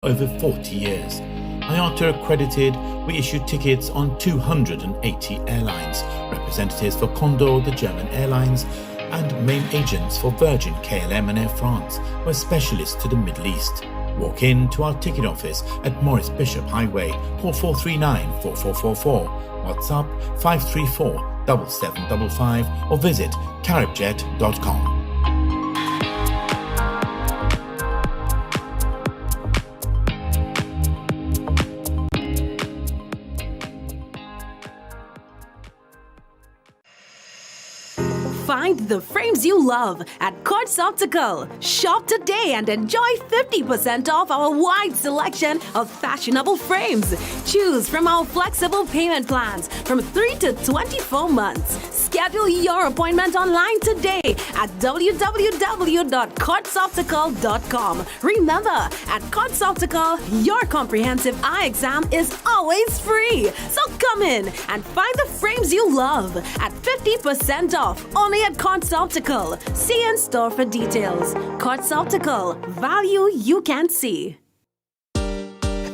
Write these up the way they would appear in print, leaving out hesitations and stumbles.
over 40 years. IATA accredited, we issue tickets on 280 airlines, representatives for Condor, the German airlines, and main agents for Virgin, KLM and Air France. We're specialists to the Middle East. Walk in to our ticket office at Morris Bishop Highway, call 439-4444, WhatsApp 534-7755 or visit caribjet.com. Find the frames you love at Quartz Optical. Shop today and enjoy 50% off our wide selection of fashionable frames. Choose from our flexible payment plans from 3 to 24 months. Schedule your appointment online today at www.quartzoptical.com. Remember, at Quartz Optical, your comprehensive eye exam is always free. So come in and find the frames you love at 50% off only at Quartz Optical. See in store for details. Quartz Optical, value you can see.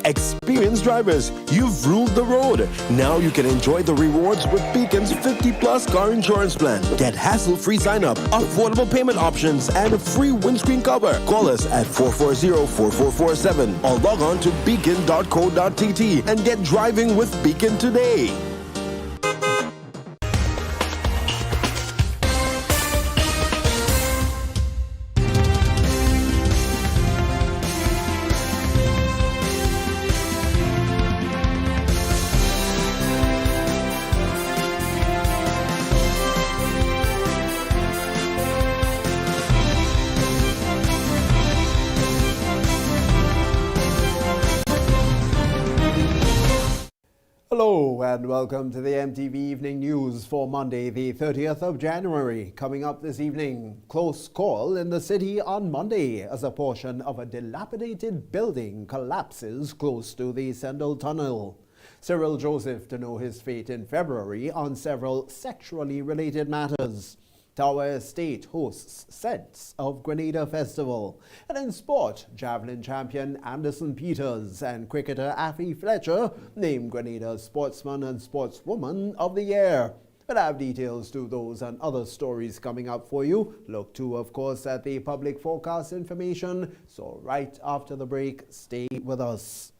Experienced drivers, you've ruled the road. Now you can enjoy the rewards with Beacon's 50-plus car insurance plan. Get hassle-free sign-up, affordable payment options, and a free windscreen cover. Call us at 440-4447 or log on to beacon.co.tt and get driving with Beacon today. Hello and welcome to the MTV Evening News for Monday, the 30th of January. Coming up this evening, close call in the city on Monday as a portion of a dilapidated building collapses close to the Sendell Tunnel. Cyril Joseph to know his fate in February on several sexually related matters. Tower Estate hosts Scents of Grenada Festival. And in sport, javelin champion Anderson Peters and cricketer Affie Fletcher named Grenada's Sportsman and Sportswoman of the Year. We'll have details to those and other stories coming up for you. Look too, of course, at the public forecast information. So right after the break, stay with us.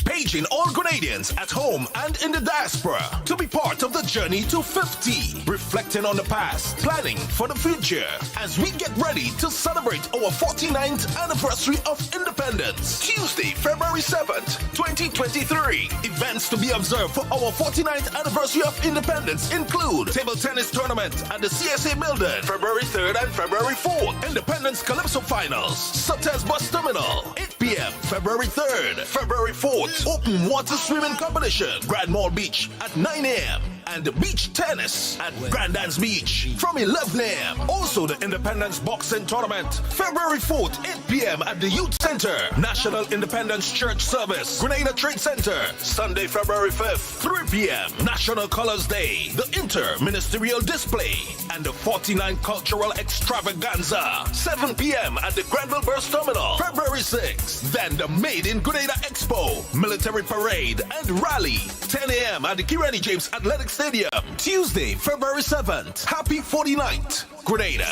Paging all Grenadians at home and in the diaspora to be part of the journey to 50. Reflecting on the past, planning for the future as we get ready to celebrate our 49th anniversary of independence. Tuesday, February 7th, 2023. Events to be observed for our 49th anniversary of independence include table tennis tournament at the CSA building, February 3rd and February 4th. Independence Calypso Finals, Sutter's Bus Terminal, 8 p.m. February 3rd, February 4th. Open water swimming competition, Grand Mall Beach at 9 a.m. and beach tennis at Grandans Beach from 11 a.m. Also the Independence Boxing Tournament, February 4th, 8 p.m. at the Youth Center. National Independence Church Service, Grenada Trade Center, Sunday, February 5th, 3 p.m. National Colors Day, the Inter-Ministerial Display, and the 49th Cultural Extravaganza, 7 p.m. at the Granville Burst Terminal, February 6th. Then the Made in Grenada Expo, Military Parade, and Rally, 10 a.m. at the Kirani James Athletic Stadium, Tuesday, February 7th. Happy 49th, Grenada.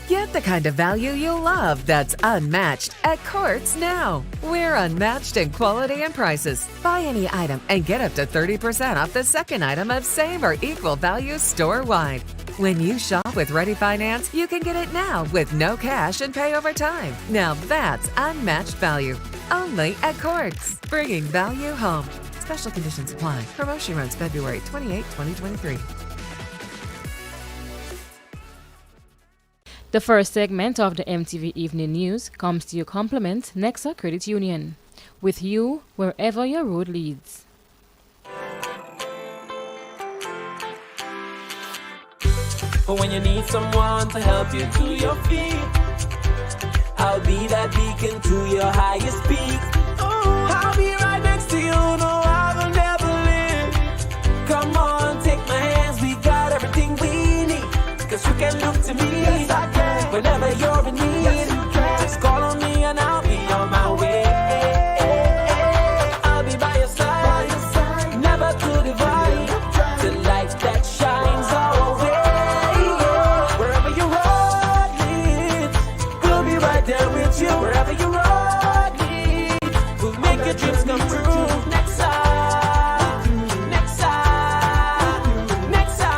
Get the kind of value you love that's unmatched at Quartz now. We're unmatched in quality and prices. Buy any item and get up to 30% off the second item of same or equal value store-wide. When you shop with Ready Finance, you can get it now with no cash and pay over time. Now that's unmatched value. Only at Quartz. Bringing value home. Special conditions apply. Promotion runs February 28, 2023. The first segment of the MTV Evening News comes to you compliment Nexa Credit Union. With you wherever your road leads. But when you need someone to help you to your feet, I'll be that beacon to your highest peak. I'll be right next to you, no, I will never leave. Come on, take my hands, we got everything we need. Cause you can look to me, yes I can. there with you wherever you road lead. We'll make your dreams come true. Nexa, Nexa, Nexa,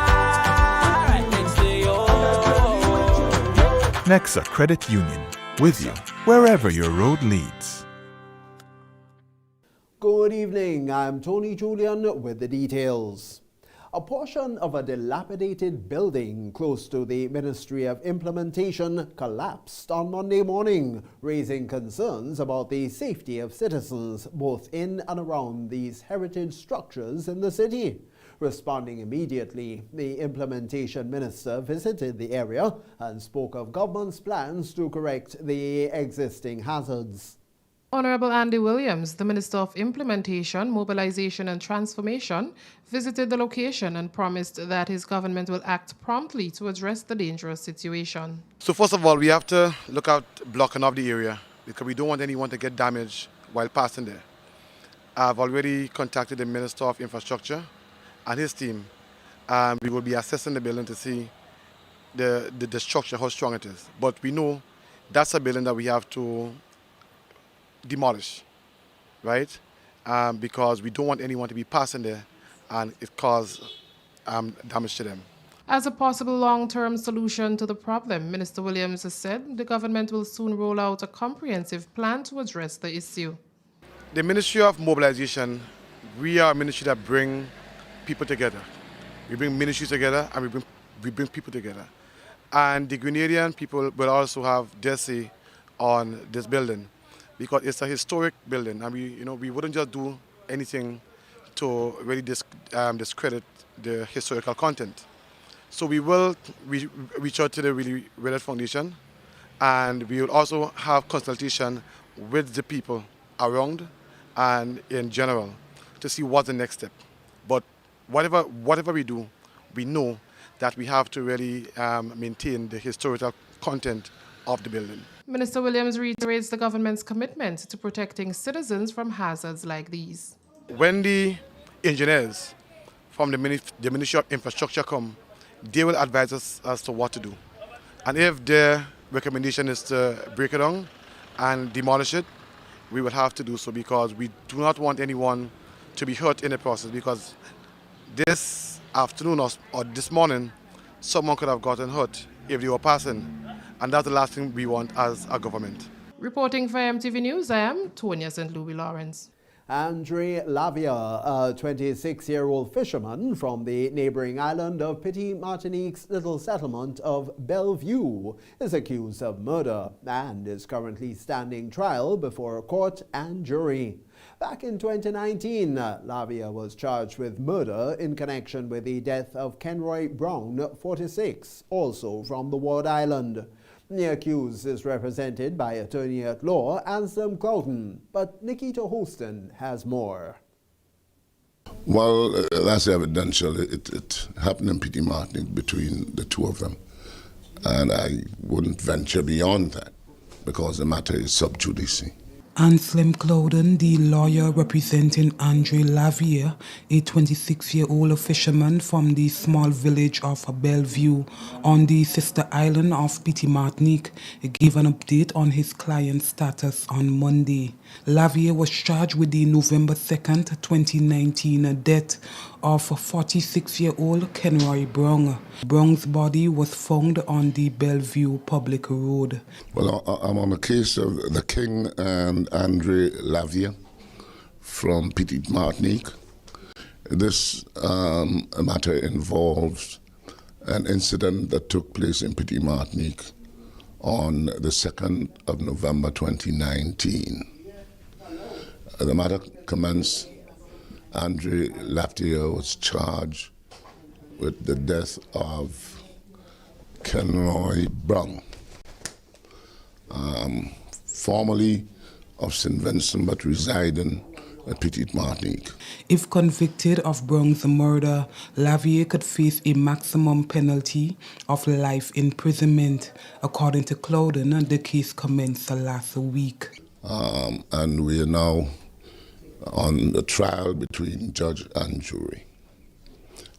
right next to you. Nexa Credit Union, with you wherever your road leads. Good evening, I'm Tony Julian with the details. A portion of a dilapidated building close to the Ministry of Implementation collapsed on Monday morning, raising concerns about the safety of citizens both in and around these heritage structures in the city. Responding immediately, the Implementation Minister visited the area and spoke of government's plans to correct the existing hazards. Honorable Andy Williams, the Minister of Implementation, Mobilization and Transformation, visited the location and promised that his government will act promptly to address the dangerous situation. So first of all, we have to look at blocking off the area because we don't want anyone to get damaged while passing there. I've already contacted the Minister of Infrastructure and his team. We will be assessing the building to see the structure, how strong it is. But we know that's a building that we have to demolish, right? Because we don't want anyone to be passing there and it cause damage to them. As a possible long-term solution to the problem, Minister Williams has said the government will soon roll out a comprehensive plan to address the issue. The Ministry of Mobilization, we are a ministry that bring people together. We bring ministries together and we bring people together. And the Grenadian people will also have their say on this building, because it's a historic building, and we wouldn't just do anything to really discredit the historical content. So we will reach out to the Really Willard Foundation, and we will also have consultation with the people around and in general to see what's the next step. But whatever we do, we know that we have to really maintain the historical content of the building. Minister Williams reiterates the government's commitment to protecting citizens from hazards like these. When the engineers from the Ministry of Infrastructure come, they will advise us as to what to do. And if their recommendation is to break it down and demolish it, we will have to do so, because we do not want anyone to be hurt in the process, because this afternoon or this morning, someone could have gotten hurt if they were passing. And that's the last thing we want as a government. Reporting for MTV News, I am Tonya St. Louis Lawrence. Andre Lavia, a 26-year-old fisherman from the neighboring island of Petit Martinique's little settlement of Bellevue, is accused of murder and is currently standing trial before a court and jury. Back in 2019, Lavia was charged with murder in connection with the death of Kenroy Brown, 46, also from the Ward Island. The accused is represented by attorney-at-law Anselm Cloughton, but Nikita Houston has more. Well, that's evidential. It happened in Petit Martinique between the two of them. And I wouldn't venture beyond that because the matter is sub judice. Anselm Cloughton, the lawyer representing Andre Lavia, a 26-year-old fisherman from the small village of Bellevue on the sister island of Petit Martinique, gave an update on his client's status on Monday. Lavia was charged with the November 2nd, 2019 death of 46-year-old Kenroy Brown. Brown's body was found on the Bellevue public road. Well, I'm on the case of the King and Andre Lavia from Petit Martinique. This matter involves an incident that took place in Petit Martinique on the 2nd of November 2019. The matter commenced. Andre Lavia was charged with the death of Kenroy Brown, formerly of St. Vincent but residing at Petit Martinique. If convicted of Brown's murder, Lavia could face a maximum penalty of life imprisonment. According to Cloughton, the case commenced last week. And we are now on the trial between judge and jury.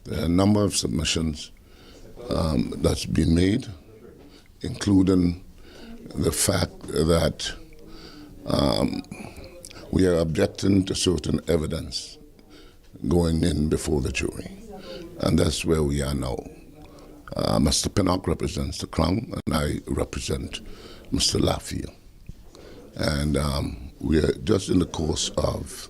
There are a number of submissions that's been made, including the fact that we are objecting to certain evidence going in before the jury. And that's where we are now. Mr. Pinnock represents the Crown, and I represent Mr. Lafayette. And we are just in the course of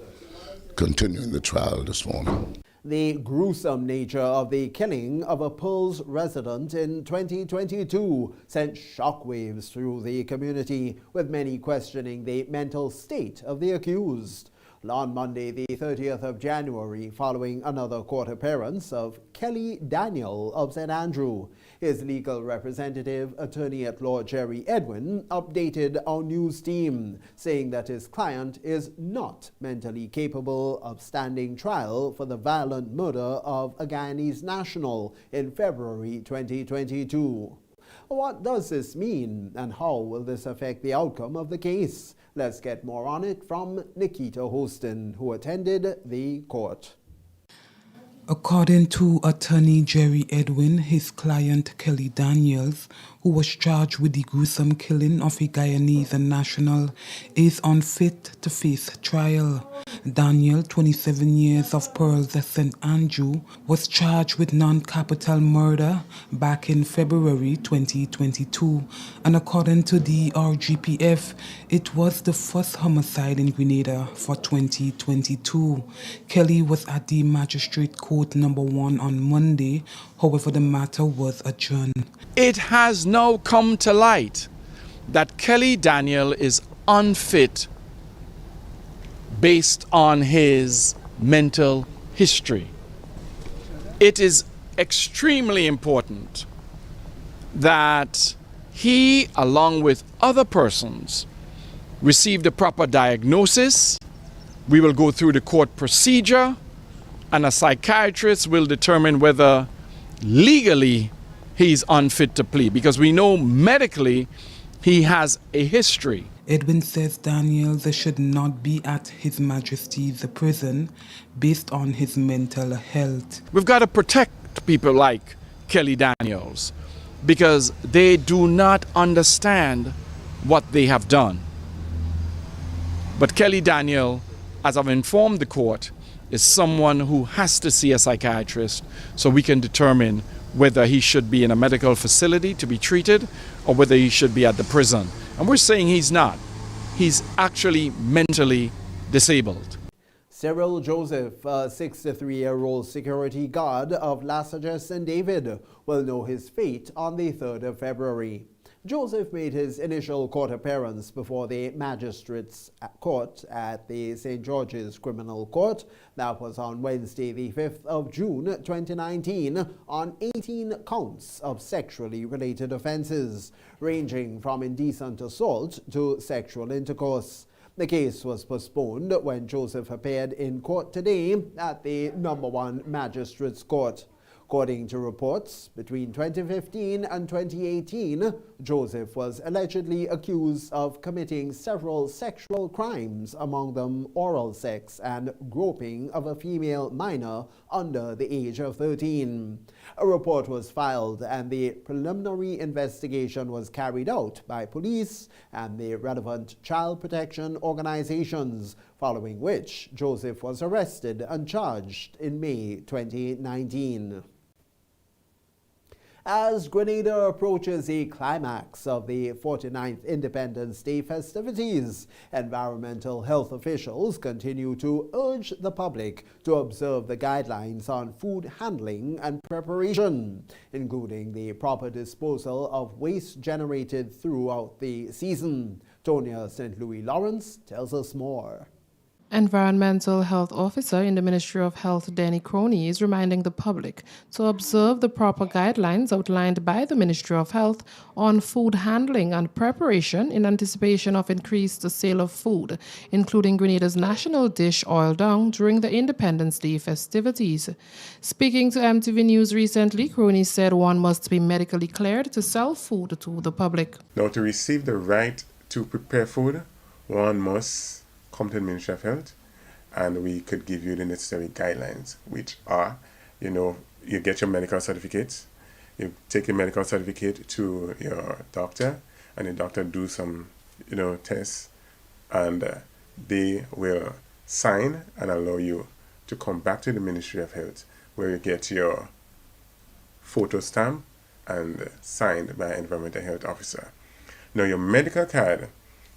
continuing the trial this morning. The gruesome nature of the killing of a Pearls resident in 2022 sent shockwaves through the community, with many questioning the mental state of the accused. On Monday, the 30th of January, following another court appearance of Kelly Daniel of St. Andrew, his legal representative, attorney at law Jerry Edwin, updated our news team, saying that his client is not mentally capable of standing trial for the violent murder of a Guyanese national in February 2022. What does this mean, and how will this affect the outcome of the case? Let's get more on it from Nikita Hostin, who attended the court. According to attorney Jerry Edwin, his client Kelly Daniels, who was charged with the gruesome killing of a Guyanese national, is unfit to face trial. Daniel, 27 years of Pearls at St. Andrew, was charged with non-capital murder back in February 2022, and according to the RGPF, it was the first homicide in Grenada for 2022. Kelly was at the Magistrate Court number 1 on Monday, however the matter was adjourned. It has now come to light that Kelly Daniel is unfit based on his mental history. It is extremely important that he, along with other persons, receive the proper diagnosis. We will go through the court procedure, and a psychiatrist will determine whether legally he's unfit to plead, because we know medically he has a history. Edwin says Daniels should not be at His Majesty's prison based on his mental health. We've got to protect people like Kelly Daniels because they do not understand what they have done. But Kelly Daniel, as I've informed the court, is someone who has to see a psychiatrist so we can determine whether he should be in a medical facility to be treated or whether he should be at the prison. And we're saying he's not. He's actually mentally disabled. Cyril Joseph, a 63-year-old security guard of Lassager St. David, will know his fate on the 3rd of February. Joseph made his initial court appearance before the Magistrates Court at the St. George's Criminal Court. That was on Wednesday, the 5th of June 2019, on 18 counts of sexually related offenses, ranging from indecent assault to sexual intercourse. The case was postponed when Joseph appeared in court today at the No. 1 Magistrates Court. According to reports, between 2015 and 2018, Joseph was allegedly accused of committing several sexual crimes, among them oral sex and groping of a female minor under the age of 13. A report was filed and the preliminary investigation was carried out by police and the relevant child protection organizations, following which Joseph was arrested and charged in May 2019. As Grenada approaches the climax of the 49th Independence Day festivities, environmental health officials continue to urge the public to observe the guidelines on food handling and preparation, including the proper disposal of waste generated throughout the season. Tonya St. Louis Lawrence tells us more. Environmental Health Officer in the Ministry of Health, Denny Crony, is reminding the public to observe the proper guidelines outlined by the Ministry of Health on food handling and preparation in anticipation of increased sale of food, including Grenada's national dish, oil dung, during the Independence Day festivities. Speaking to MTV News recently, Crony said one must be medically cleared to sell food to the public. Now, to receive the right to prepare food, one must come to the Ministry of Health, and we could give you the necessary guidelines, which are, you get your medical certificates, you take your medical certificate to your doctor, and the doctor do some, tests, and they will sign and allow you to come back to the Ministry of Health, where you get your photo stamp and signed by an environmental health officer. Now, your medical card,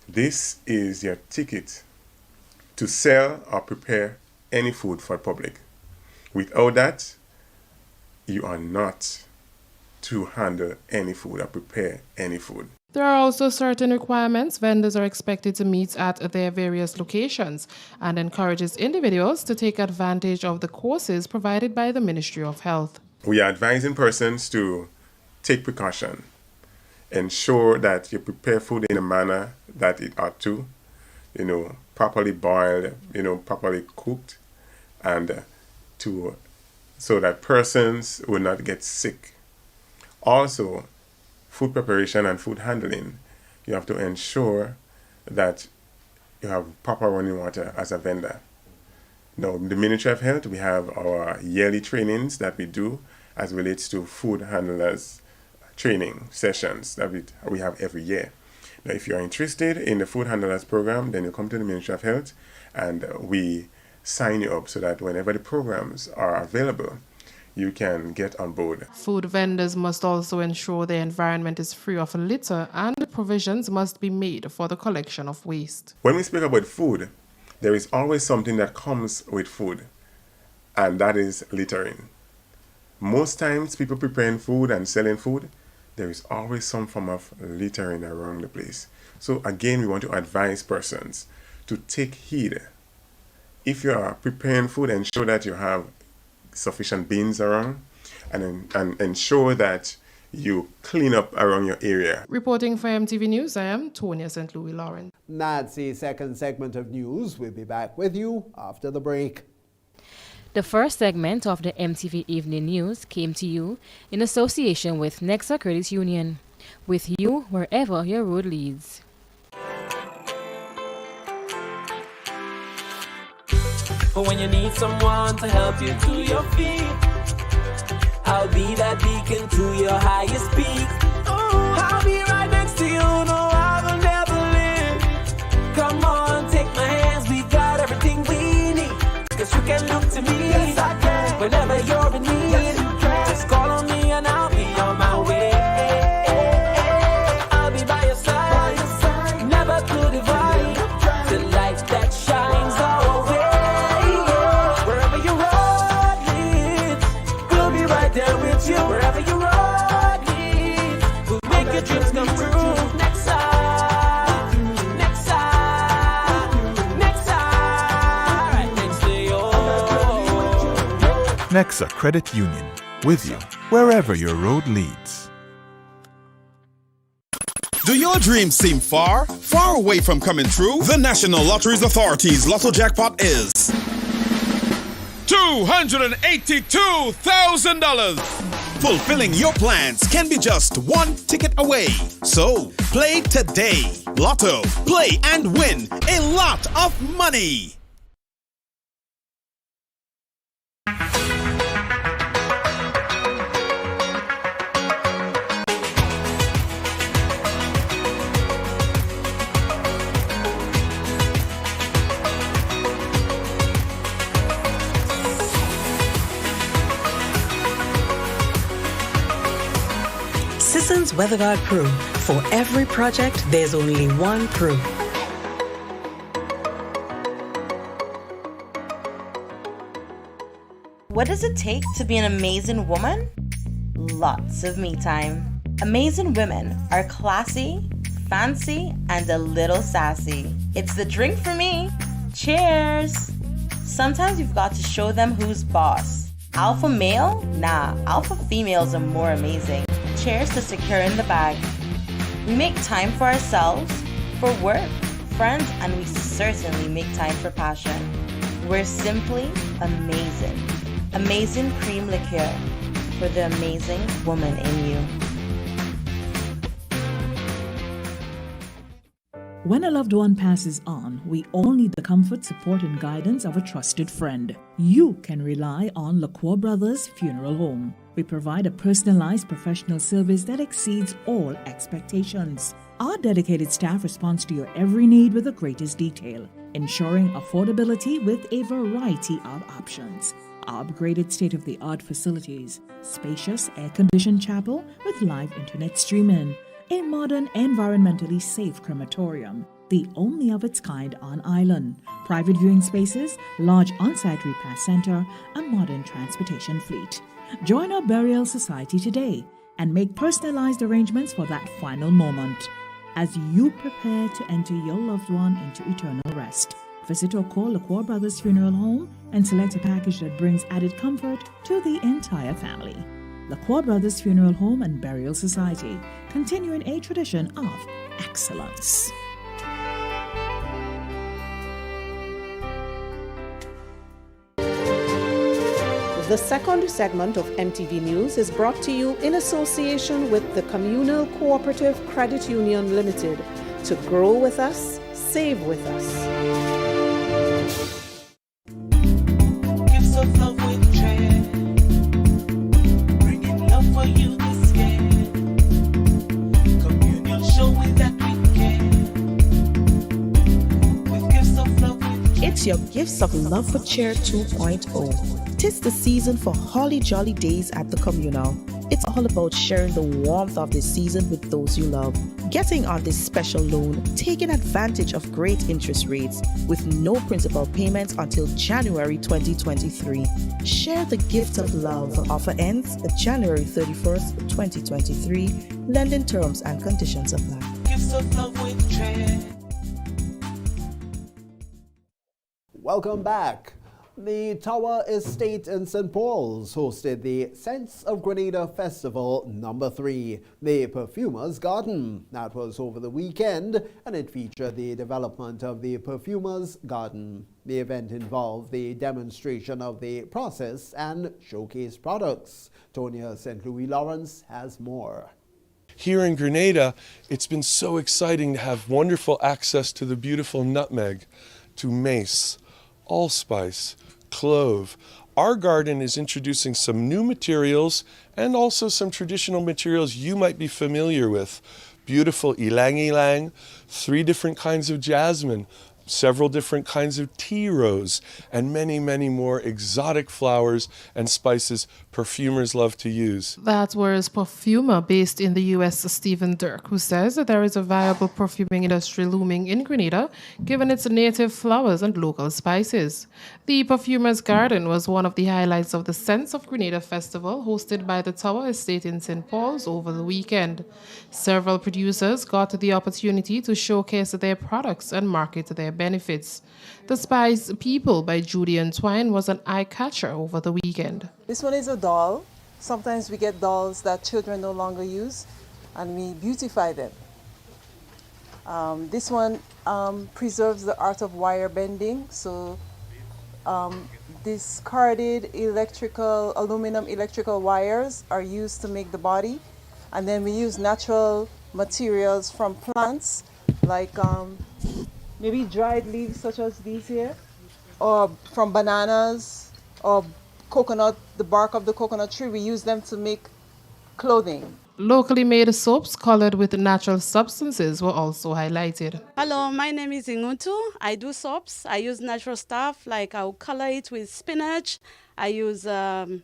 this is your ticket to sell or prepare any food for the public. Without that, you are not to handle any food or prepare any food. There are also certain requirements vendors are expected to meet at their various locations, and encourages individuals to take advantage of the courses provided by the Ministry of Health. We are advising persons to take precaution, ensure that you prepare food in a manner that it ought to, properly boiled, properly cooked, and so that persons will not get sick. Also, food preparation and food handling, you have to ensure that you have proper running water as a vendor. Now, the Ministry of Health, we have our yearly trainings that we do as relates to food handlers training sessions that we have every year. Now, if you're interested in the food handlers program, then you come to the Ministry of Health and we sign you up so that whenever the programs are available, you can get on board. Food vendors must also ensure their environment is free of litter, and provisions must be made for the collection of waste. When we speak about food, there is always something that comes with food, and that is littering. Most times, people preparing food and selling food, there is always some form of littering around the place. So again, we want to advise persons to take heed. If you are preparing food, ensure that you have sufficient bins around, and ensure that you clean up around your area. Reporting for MTV News, I am Tonya St. Louis Lawrence. That's the second segment of news. We'll be back with you after the break. The first segment of the MTV Evening News came to you in association with Nexa Credit Union, with you wherever your road leads. For when you need someone to help you to your feet, I'll be that beacon to your highest peak. I'll be right next to you, no, I will never leave. Come on, take my hands, we got everything we need. 'Cause you can look to me, yes, I can. Whenever you're in need, yes, you can. Just call on me and I'll be on my way. I'll be by your side, never to divide. The light that shines our way. Wherever your road leads, we'll be right there with you. Wherever your road leads, we'll make your dreams come true. Next side, next side, next side, right next to you. Nexa Credit Union, with you wherever your road leads. Do your dreams seem far, far away from coming true? The National Lotteries Authority's Lotto Jackpot is $282,000. Fulfilling your plans can be just one ticket away. So, play today. Lotto, play and win a lot of money. Sisson's WeatherGuard Pro. For every project, there's only one Pro. What does it take to be an amazing woman? Lots of me time. Amazing women are classy, fancy, and a little sassy. It's the drink for me. Cheers! Sometimes you've got to show them who's boss. Alpha male? Nah, alpha females are more amazing. Cheers to securing the bag. We make time for ourselves, for work, friends, and we certainly make time for passion. We're simply amazing. Amazing cream liqueur for the amazing woman in you. When a loved one passes on, we all need the comfort, support, and guidance of a trusted friend. You can rely on LaCour Brothers Funeral Home. We provide a personalized professional service that exceeds all expectations. Our dedicated staff responds to your every need with the greatest detail, ensuring affordability with a variety of options. Our upgraded state-of-the-art facilities, spacious air-conditioned chapel with live internet streaming, a modern, environmentally safe crematorium, the only of its kind on island, private viewing spaces, large on-site repast center, a modern transportation fleet. Join our burial society today and make personalized arrangements for that final moment. As you prepare to enter your loved one into eternal rest, visit or call LaCour Brothers Funeral Home and select a package that brings added comfort to the entire family. LaCour Brothers Funeral Home and Burial Society, continuing a tradition of excellence. The second segment of MTV News is brought to you in association with the Communal Cooperative Credit Union Limited. To grow with us, save with us. Gifts of love with dread, bringing love for you this year. Communion showing that we care. With gifts of love with dread. It's your Gifts of Love for Cheer 2.0. 'Tis the season for holly jolly days at the Communal. It's all about sharing the warmth of this season with those you love, getting on this special loan, taking advantage of great interest rates with no principal payments until January 2023. Share the gift of love. Offer ends January 31st, 2023. Lending terms and conditions apply. Gifts of love with dread. Welcome back. The Tower Estate in St. Paul's hosted the Scents of Grenada Festival number 3, the Perfumer's Garden. That was over the weekend, and it featured the development of the Perfumer's Garden. The event involved the demonstration of the process and showcase products. Tonya St. Louis Lawrence has more. Here in Grenada, it's been so exciting to have wonderful access to the beautiful nutmeg, to mace, allspice, clove. Our garden is introducing some new materials and also some traditional materials you might be familiar with. Beautiful ylang ylang, 3 different kinds of jasmine, several different kinds of tea rose, and many, many more exotic flowers and spices perfumers love to use. That was perfumer based in the US, Stephen Dirk, who says that there is a viable perfuming industry looming in Grenada, given its native flowers and local spices. The Perfumer's Garden was one of the highlights of the Scents of Grenada Festival, hosted by the Tower Estate in St. Paul's over the weekend. Several producers got the opportunity to showcase their products and market their benefits. The Spice People by Judy and Twine was an eye-catcher over the weekend. This one is a doll. Sometimes we get dolls that children no longer use, and we beautify them. This one preserves the art of wire bending. So discarded aluminum electrical wires are used to make the body. And then we use natural materials from plants, like maybe dried leaves such as these here, or from bananas, or coconut, the bark of the coconut tree. We use them to make clothing. Locally made soaps colored with natural substances were also highlighted. Hello, my name is Ingutu. I do soaps. I use natural stuff, like I'll color it with spinach. I use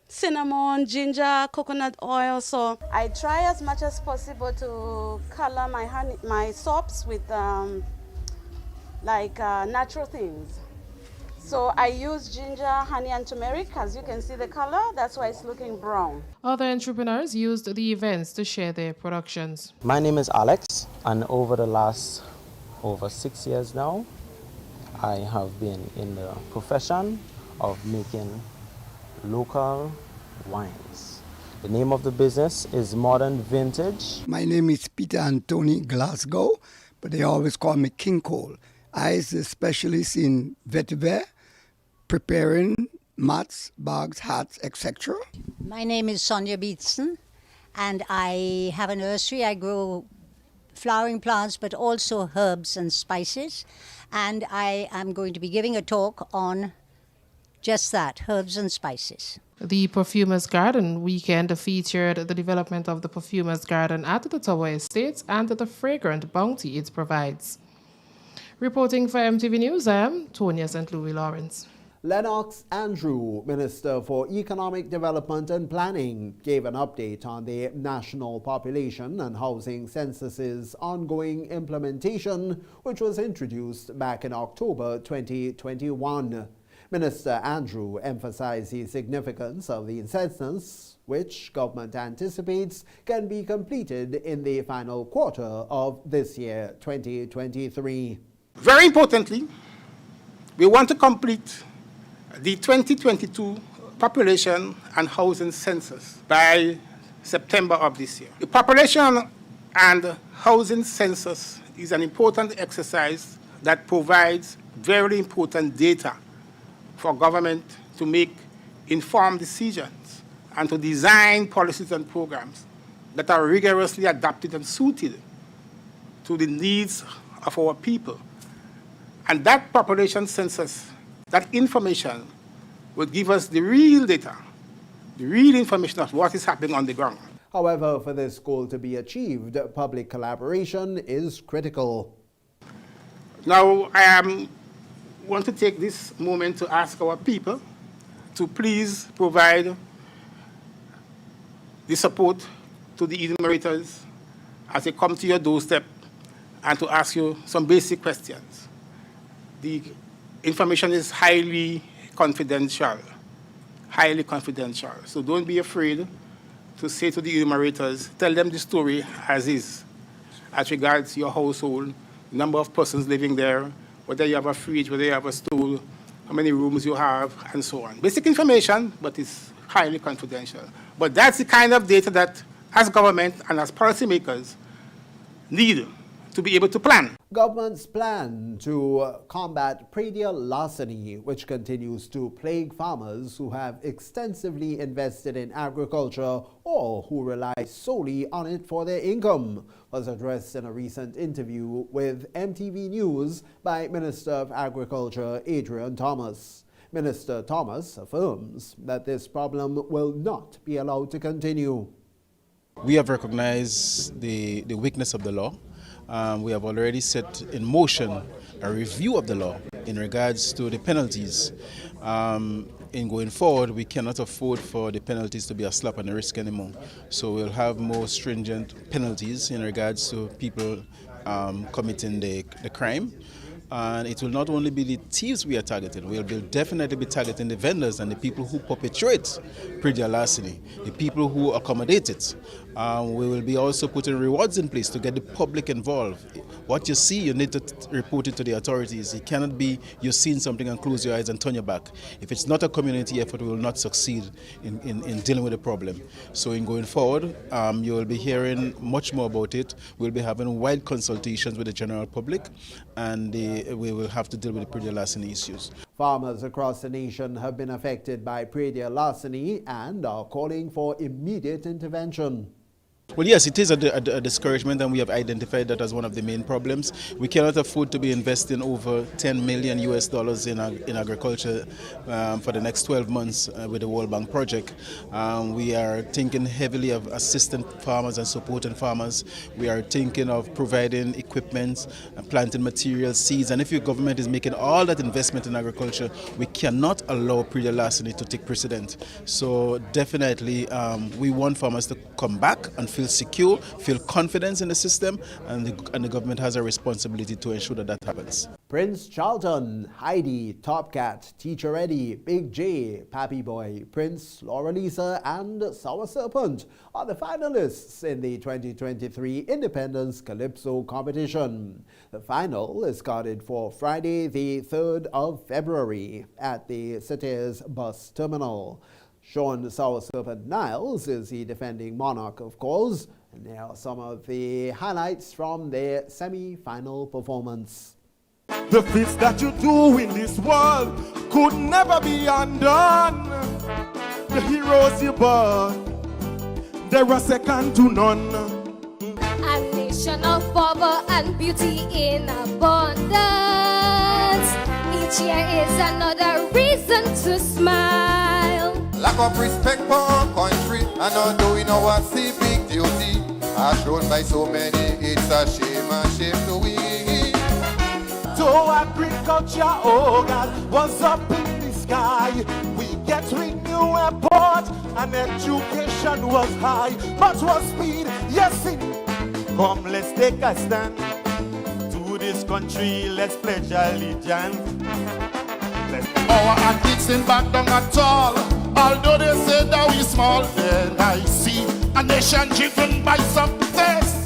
cinnamon, ginger, coconut oil. So I try as much as possible to color my soaps with natural things. So I use ginger, honey, and turmeric. As you can see the color, that's why it's looking brown. Other entrepreneurs used the events to share their productions. My name is Alex, and over the last 6 years now, I have been in the profession of making local wines. The name of the business is Modern Vintage. My name is Peter Anthony Glasgow, but they always call me King Cole. I is a specialist in vetiver, preparing mats, bags, hats, etc. My name is Sonia Beetson, and I have a nursery. I grow flowering plants, but also herbs and spices. And I am going to be giving a talk on just that, herbs and spices. The Perfumer's Garden weekend featured the development of the Perfumer's Garden at the Tower Estates and the fragrant bounty it provides. Reporting for MTV News, I am Tonya St. Louis Lawrence. Lennox Andrew, Minister for Economic Development and Planning, gave an update on the National Population and Housing Census's ongoing implementation, which was introduced back in October 2021. Minister Andrew emphasized the significance of the census, which government anticipates can be completed in the final quarter of this year, 2023. Very importantly, we want to complete the 2022 population and housing census by September of this year. The population and housing census is an important exercise that provides very important data for government to make informed decisions and to design policies and programs that are rigorously adapted and suited to the needs of our people. And that population census, that information will give us the real data, the real information of what is happening on the ground. However, for this goal to be achieved, public collaboration is critical. Now, I want to take this moment to ask our people to please provide the support to the enumerators as they come to your doorstep and to ask you some basic questions. The information is highly confidential, So don't be afraid to say to the enumerators, tell them the story as is, as regards your household, number of persons living there, whether you have a fridge, whether you have a stool, how many rooms you have, and so on. Basic information, but it's highly confidential. But that's the kind of data that, as government and as policymakers, need to be able to plan. Government's plan to combat predial larceny, which continues to plague farmers who have extensively invested in agriculture or who rely solely on it for their income, was addressed in a recent interview with MTV News by Minister of Agriculture Adrian Thomas. Minister Thomas affirms that this problem will not be allowed to continue. We have recognized the weakness of the law. We have already set in motion a review of the law in regards to the penalties. In going forward, we cannot afford for the penalties to be a slap on the wrist anymore. So we'll have more stringent penalties in regards to people committing the crime. And it will not only be the thieves we are targeting, we'll definitely be targeting the vendors and the people who perpetrate predial larceny, the people who accommodate it. We will be also putting rewards in place to get the public involved. What you see, you need to report it to the authorities. It cannot be you've seen something and close your eyes and turn your back. If it's not a community effort, we will not succeed in dealing with the problem. So in going forward, you will be hearing much more about it. We'll be having wide consultations with the general public, and we will have to deal with the predial larceny issues. Farmers across the nation have been affected by predial larceny and are calling for immediate intervention. Well, yes, it is a discouragement, and we have identified that as one of the main problems. We cannot afford to be investing over $10 million in agriculture for the next 12 months with the World Bank project. We are thinking heavily of assisting farmers and supporting farmers. We are thinking of providing equipment, planting materials, seeds, and if your government is making all that investment in agriculture, we cannot allow predial larceny to take precedent. So definitely, we want farmers to come back and feel secure, feel confidence in the system, and the government has a responsibility to ensure that that happens. Prince Charlton, Heidi, Top Cat, Teacher Eddie, Big J, Pappy Boy, Prince, Laura Lisa, and Sour Serpent are the finalists in the 2023 Independence Calypso competition. The final is scheduled for Friday, the 3rd of February at the city's bus terminal. Sean Sour Serpent Niles is the defending monarch, of course, and there are some of the highlights from their semi-final performance. The feats that you do in this world could never be undone. The heroes you born, they are second to none. And this ocean of power and beauty in abundance. Each year is another reason to smile. Lack of respect for our country and not doing our civic duty, as shown by so many, it's a shame to we. So agriculture, oh God, was up in the sky. We get renew airport and education was high, but was speed, yes it. Come, let's take a stand. To this country, let's pledge allegiance. Our antics ain't back down at all. Although they say that we small, then I see a nation driven by success.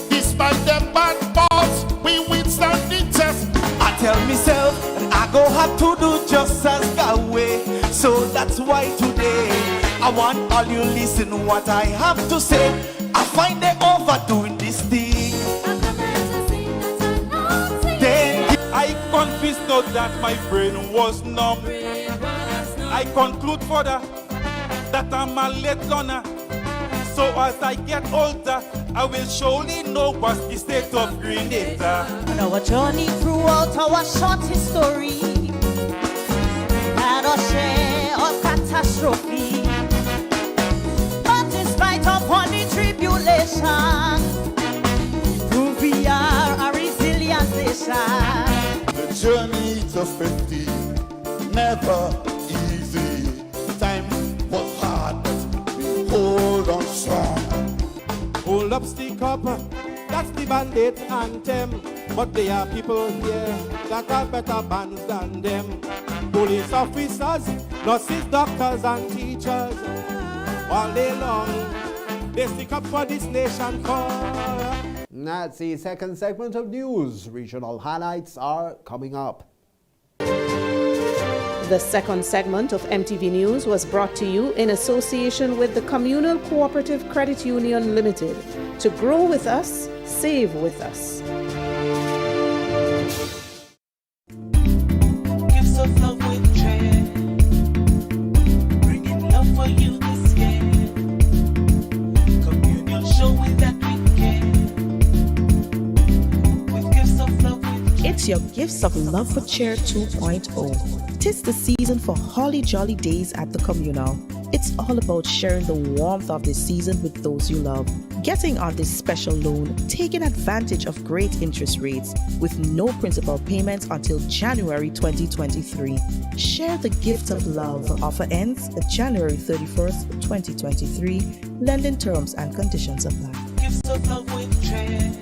Despite them bad balls, we withstand the test. I tell myself that I go have to do just as Galway. So that's why today I want all you listen what I have to say. I find they overdoing this thing. Then I confess now that my brain was numb. I conclude further that I'm a late learner. So as I get older, I will surely know what's the state of Grenada. On our journey throughout our short history, had a share of catastrophe. But in spite of all the tribulation, prove we are a resilient nation. The journey to 50, never easy. Time was hard, but we hold on strong. Hold up, stick up, that's the bandit anthem. But there are people here that have better bands than them. Police officers, nurses, doctors and teachers. All day long, they stick up for this nation cause. That's the second segment of news. Regional highlights are coming up. The second segment of MTV News was brought to you in association with the Communal Cooperative Credit Union Limited. To grow with us, save with us. Gifts of love with dread, bringing love for you this year. Communion showing that we care. With gifts of love with dread. It's your Gifts of Love for Cheer 2.0. 'Tis the season for holly jolly days at the Communal. It's all about sharing the warmth of this season with those you love. Getting on this special loan, taking advantage of great interest rates with no principal payments until January 2023. Share the gift of love. Offer ends January 31st, 2023. Lending terms and conditions apply. Gifts of love with dread.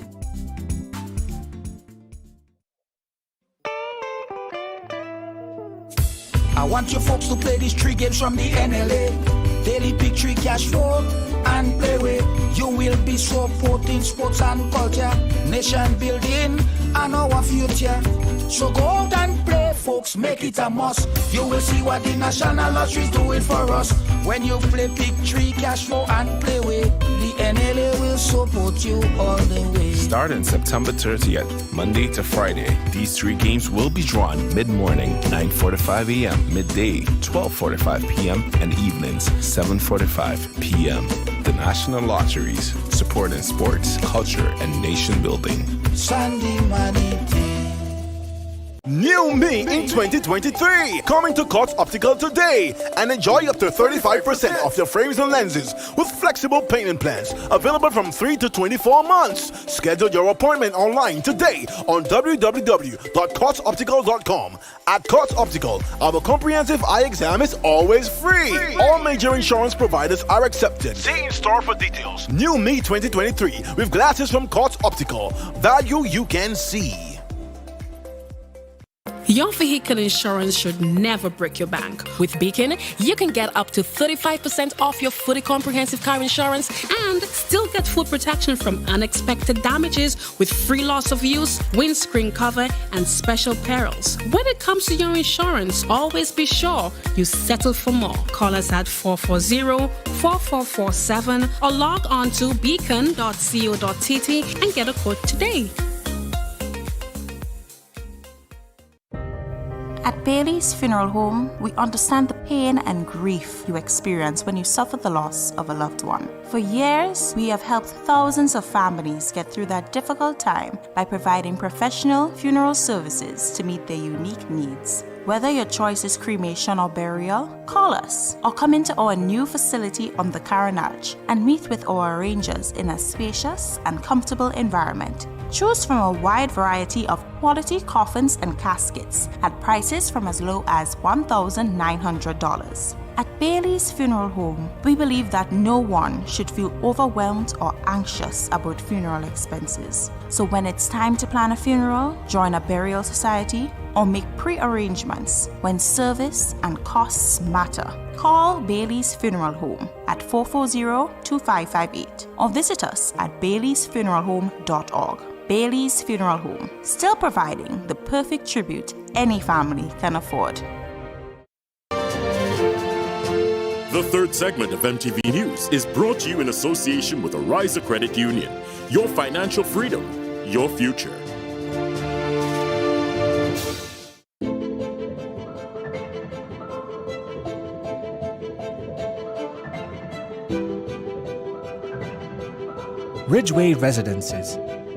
I want you folks to play these 3 games from the NLA. Daily pick 3 cash flow and play with. You will be supporting sports and culture, nation building and our future. So go out and play, folks, make it a must. You will see what the National Lottery is doing for us. When you play pick 3 cash flow and play with, the NLA will support you all the way. Starting September 30th, Monday to Friday, these 3 games will be drawn mid-morning, 9:45 a.m., midday, 12:45 p.m., and evenings, 7:45 p.m. The National Lotteries, supporting sports, culture, and nation building. Sunday money day. New me in 2023. Coming to Courts Optical today and enjoy up to 35% off your frames and lenses with flexible payment plans available from 3 to 24 months. Schedule your appointment online today on www.courtsoptical.com. At Courts Optical, our comprehensive eye exam is always free. All major insurance providers are accepted. See in store for details. New me 2023 with glasses from Courts Optical. Value you can see. Your vehicle insurance should never break your bank. With Beacon, you can get up to 35% off your fully comprehensive car insurance and still get full protection from unexpected damages with free loss of use, windscreen cover, and special perils. When it comes to your insurance, always be sure you settle for more. Call us at 440-4447 or log on to beacon.co.tt and get a quote today. At Bailey's Funeral Home, we understand the pain and grief you experience when you suffer the loss of a loved one. For years, we have helped thousands of families get through that difficult time by providing professional funeral services to meet their unique needs. Whether your choice is cremation or burial, call us or come into our new facility on the Carenage and meet with our arrangers in a spacious and comfortable environment. Choose from a wide variety of quality coffins and caskets at prices from as low as $1,900. At Bailey's Funeral Home, we believe that no one should feel overwhelmed or anxious about funeral expenses. So when it's time to plan a funeral, join a burial society, or make pre-arrangements when service and costs matter, call Bailey's Funeral Home at 440-2558 or visit us at baileysfuneralhome.org. Bailey's Funeral Home, still providing the perfect tribute any family can afford. The third segment of MTV News is brought to you in association with Arise Credit Union. Your financial freedom, your future. Ridgeway Residences,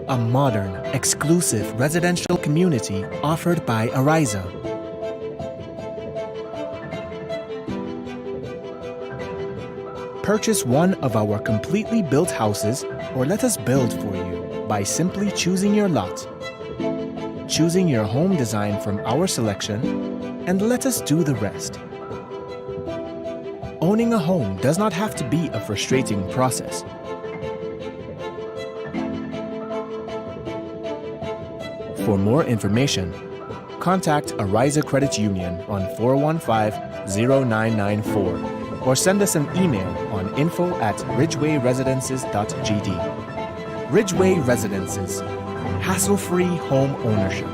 a modern, exclusive residential community offered by Ariza. Purchase one of our completely built houses or let us build for you by simply choosing your lot, choosing your home design from our selection, and let us do the rest. Owning a home does not have to be a frustrating process. For more information, contact Ariza Credit Union on 415-0994 or send us an email on info@ridgewayresidences.gd. Ridgeway Residences, hassle-free home ownership.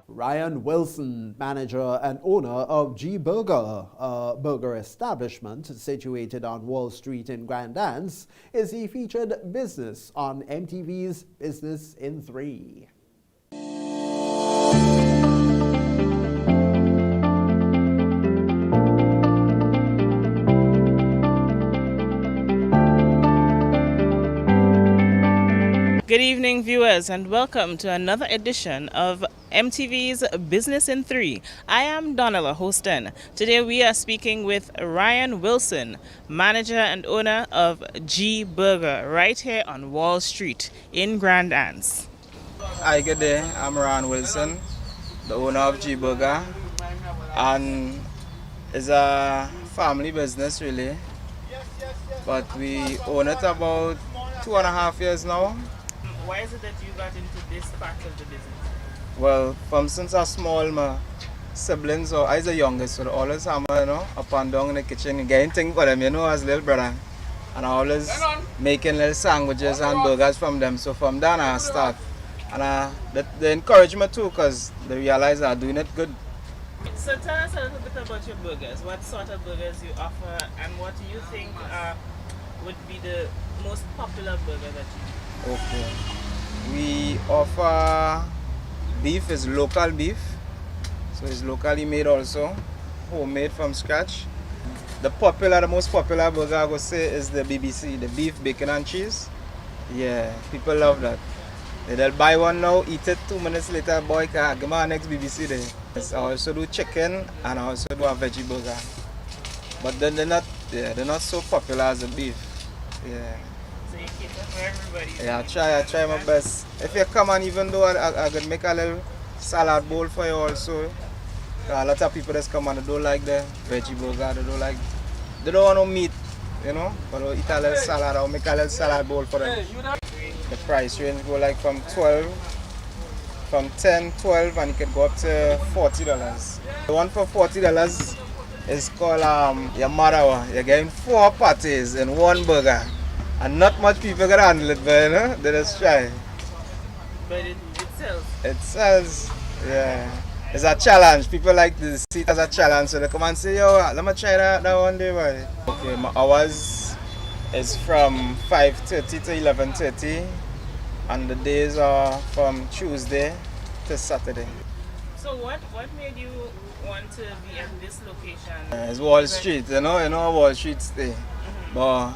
Ryan Wilson, manager and owner of G Burger, a burger establishment situated on Wall Street in Grand Anse, is the featured business on MTV's Business in 3. Good evening, viewers, and welcome to another edition of MTV's Business in 3. I am Donella Hoston. Today we are speaking with Ryan Wilson, manager and owner of G Burger, right here on Wall Street in Grand Anse. Hi, good day. I'm Ryan Wilson, the owner of G Burger, and it's a family business really, but we own it about 2.5 years now. Why is it that you got into this part of the business? Well, since I was small, my siblings, I was the youngest, so they always have me, up and down in the kitchen, getting things for them, as little brother. And I always making little sandwiches and burgers from them. So from then I start. And they encourage me too, because they realize I'm doing it good. So tell us a little bit about your burgers. What sort of burgers you offer, and what do you think would be the most popular burger that you do? Okay. We offer beef, is local beef. So it's locally made also, homemade from scratch. The most popular burger I would say is the BBC, the beef, bacon and cheese. Yeah, people love that. They'll buy one now, eat it, 2 minutes later, boy, give me our next BBC day. I also do chicken and I also do a veggie burger. But then they're not so popular as the beef. Yeah. So you cater for everybody? Yeah, I try my best. If you come and even though I could make a little salad bowl for you also. A lot of people just come and they don't like the veggie burger, they don't want no meat, but they'll eat a little salad, I'll make a little salad bowl for them. The price range go like from 10, 12, and it can go up to $40. The one for $40 is called Yamarawa. You're getting 4 patties in one burger. And not much people can handle it, but they just try. But it sells? It sells, yeah. It's a challenge. People like to see it as a challenge, so they come and say, yo, let me try that one day, boy. Okay, my hours is from 5:30 to 11:30, and the days are from Tuesday to Saturday. So what made you want to be at this location? It's Wall Street, you know Wall Street stay. But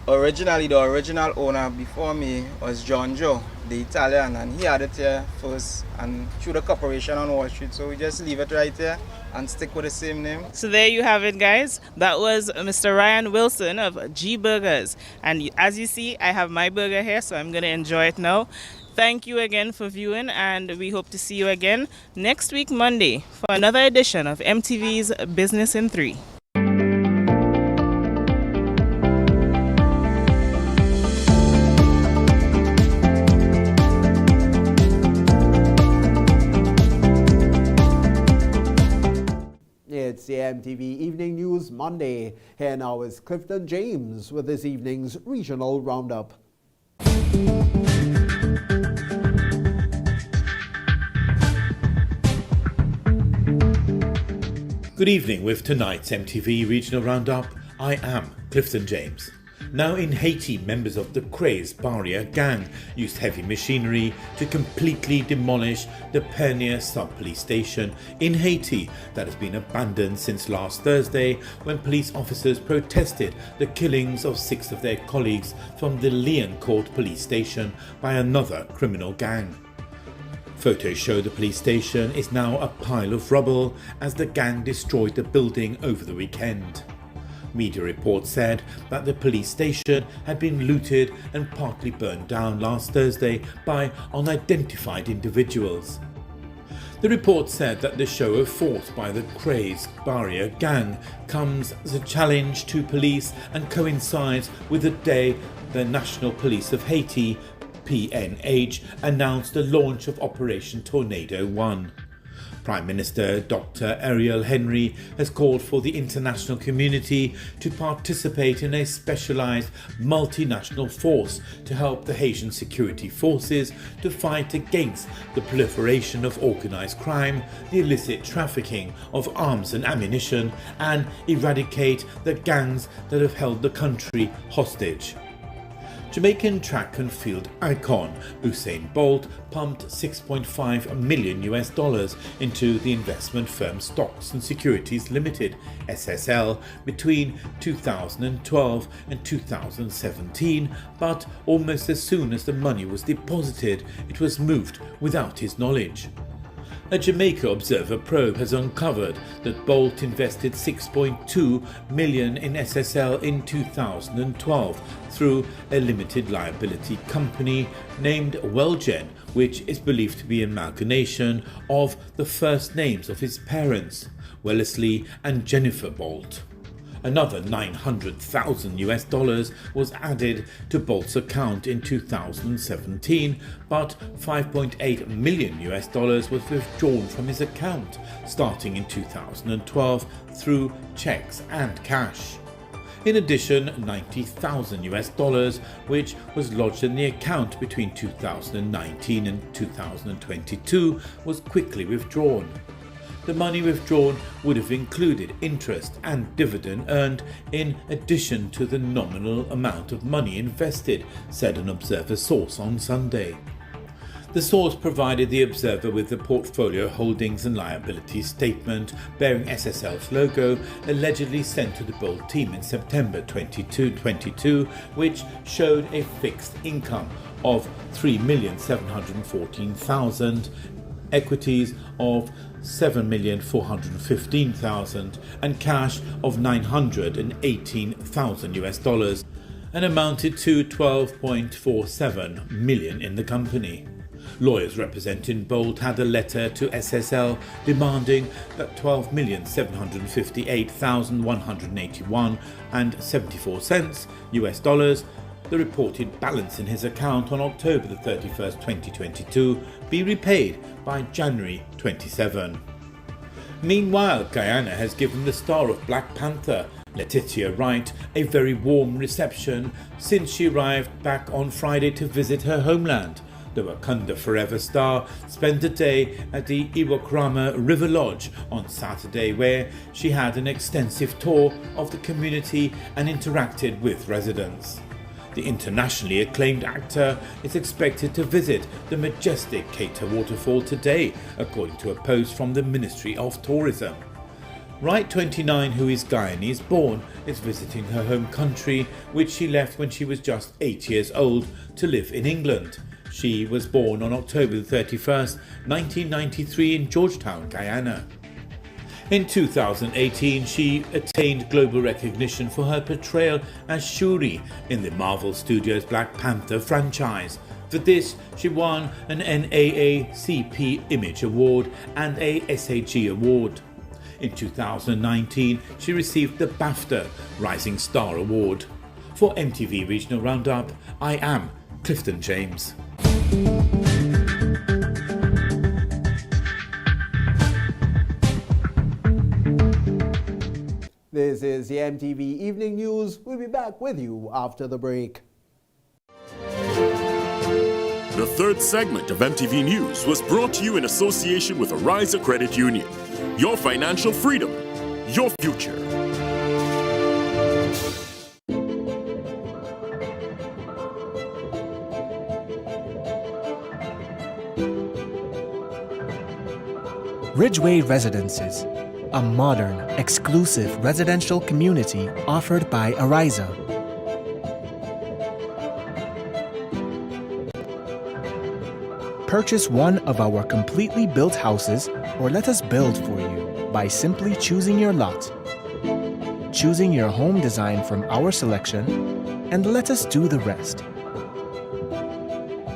originally, the original owner before me was John Joe, the Italian, and he had it here first and through the corporation on Wall Street. So we just leave it right here and stick with the same name. So there you have it, guys. That was Mr. Ryan Wilson of G Burgers. And as you see, I have my burger here, so I'm going to enjoy it now. Thank you again for viewing, and we hope to see you again next week, Monday, for another edition of MTV's Business in 3. It's the MTV Evening News Monday. Here now is Clifton James with this evening's regional roundup. Good evening with tonight's MTV Regional Roundup. I am Clifton James. Now in Haiti, members of the crazed Barrier gang used heavy machinery to completely demolish the Pernier sub-police station in Haiti that has been abandoned since last Thursday when police officers protested the killings of 6 of their colleagues from the Liancourt police station by another criminal gang. Photos show the police station is now a pile of rubble as the gang destroyed the building over the weekend. Media reports said that the police station had been looted and partly burned down last Thursday by unidentified individuals. The report said that the show of force by the crazed Barrier gang comes as a challenge to police and coincides with the day the National Police of Haiti, PNH, announced the launch of Operation Tornado 1. Prime Minister Dr. Ariel Henry has called for the international community to participate in a specialised multinational force to help the Haitian security forces to fight against the proliferation of organised crime, the illicit trafficking of arms and ammunition, and eradicate the gangs that have held the country hostage. Jamaican track and field icon Usain Bolt pumped $6.5 million into the investment firm Stocks and Securities Limited (SSL) between 2012 and 2017, but almost as soon as the money was deposited, it was moved without his knowledge. A Jamaica Observer probe has uncovered that Bolt invested $6.2 million in SSL in 2012 through a limited liability company named Wellgen, which is believed to be an amalgamation of the first names of his parents, Wellesley and Jennifer Bolt. Another $900,000 was added to Bolt's account in 2017, but $5.8 million was withdrawn from his account starting in 2012 through checks and cash. In addition, $90,000, which was lodged in the account between 2019 and 2022, was quickly withdrawn. The money withdrawn would have included interest and dividend earned in addition to the nominal amount of money invested, said an Observer source on Sunday. The source provided the Observer with the portfolio holdings and liabilities statement bearing SSL's logo allegedly sent to the Bolt team in September 2022, which showed a fixed income of $3,714,000, equities of $7,415,000 and cash of $918,000 and amounted to $12.47 million in the company. Lawyers representing Bolt had a letter to SSL demanding that $12,758,181.74 the reported balance in his account on October 31, 2022, be repaid by January 27. Meanwhile, Guyana has given the star of Black Panther, Letitia Wright, a very warm reception since she arrived back on Friday to visit her homeland. The Wakanda Forever star spent a day at the Iwakrama River Lodge on Saturday, where she had an extensive tour of the community and interacted with residents. The internationally acclaimed actor is expected to visit the majestic Keita waterfall today, according to a post from the Ministry of Tourism. Wright, 29, who is Guyanese born, is visiting her home country, which she left when she was just 8 years old, to live in England. She was born on October 31st, 1993 in Georgetown, Guyana. In 2018, she attained global recognition for her portrayal as Shuri in the Marvel Studios Black Panther franchise. For this, she won an NAACP Image Award and a SAG Award. In 2019, she received the BAFTA Rising Star Award. For MTV Regional Roundup, I am Clifton James. This is the MTV Evening News. We'll be back with you after the break. The third segment of MTV News was brought to you in association with Arise Credit Union. Your financial freedom, your future. Ridgeway Residences, a modern, exclusive residential community offered by Ariza. Purchase one of our completely built houses or let us build for you by simply choosing your lot, choosing your home design from our selection, and let us do the rest.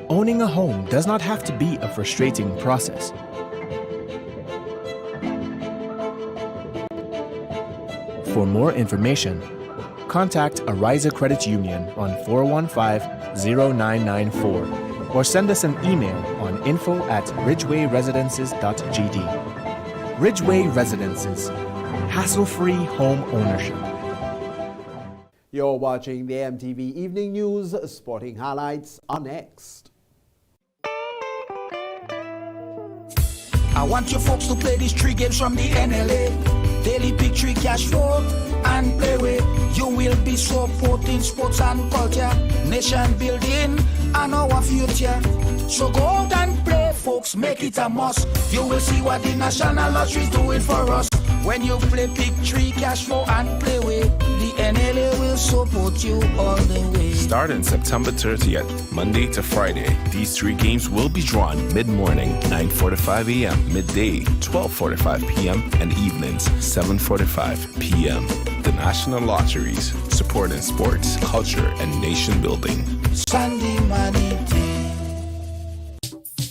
Owning a home does not have to be a frustrating process. For more information, contact Ariza Credit Union on 415-0994 or send us an email on info@ridgewayresidences.gd. Ridgeway Residences, hassle-free home ownership. You're watching the MTV Evening News. Sporting highlights are next. I want you folks to play these 3 games from the NLA. Daily pick 3 cash flow and play with. You will be supporting sports and culture, nation building and our future. So go out and play, folks, make it a must. You will see what the National Lottery is doing for us. When you play pick 3 cash flow and play with, the NLA will support you all the way. Starting September 30th, Monday to Friday, these 3 games will be drawn mid-morning, 9:45 a.m., midday, 12:45 p.m., and evenings, 7:45 p.m. The National Lotteries, supporting sports, culture, and nation building. Sunday money day.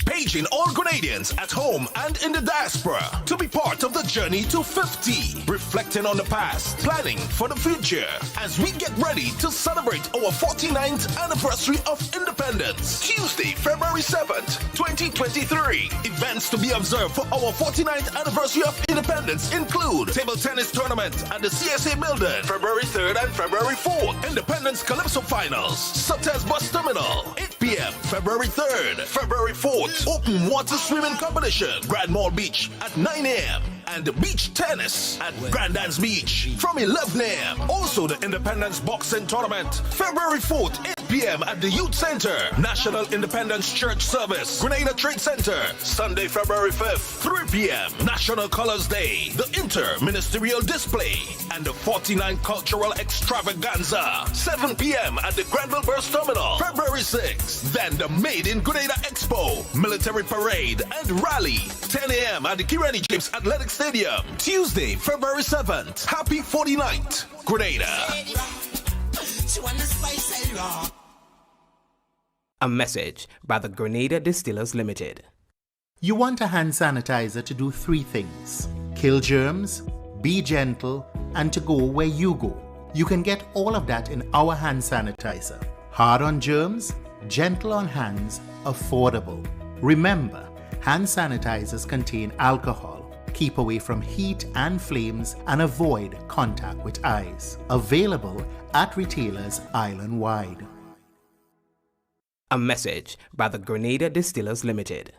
Paging all Grenadians at home and in the diaspora to be part of the journey to 50. Reflecting on the past, planning for the future as we get ready to celebrate our 49th anniversary of independence. Tuesday, February 7th, 2023. Events to be observed for our 49th anniversary of independence include table tennis tournament at the CSA building, February 3rd and February 4th. Independence Calypso Finals, Sutter's Bus Terminal, 8 p.m. February 3rd, February 4th. Open water swimming competition, Grand Mall Beach at 9 a.m. and beach tennis at Grandans Beach from 11 a.m. Also the Independence Boxing Tournament, February 4th, 8 p.m. at the Youth Center, National Independence Church Service, Grenada Trade Center, Sunday, February 5th, 3 p.m. National Colors Day, the Inter-Ministerial Display, and the 49 Cultural Extravaganza, 7 p.m. at the Granville Bus Terminal, February 6th. Then the Made in Grenada Expo, Military Parade, and Rally, 10 a.m. at the Kirani James Athletic Stadium, Tuesday, February 7th. Happy 49th, Grenada. A message by the Grenada Distillers Limited. You want a hand sanitizer to do 3 things: kill germs, be gentle, and to go where you go. You can get all of that in our hand sanitizer. Hard on germs, gentle on hands, affordable. Remember, hand sanitizers contain alcohol. Keep away from heat and flames and avoid contact with eyes. Available at retailers island-wide. A message by the Grenada Distillers Limited.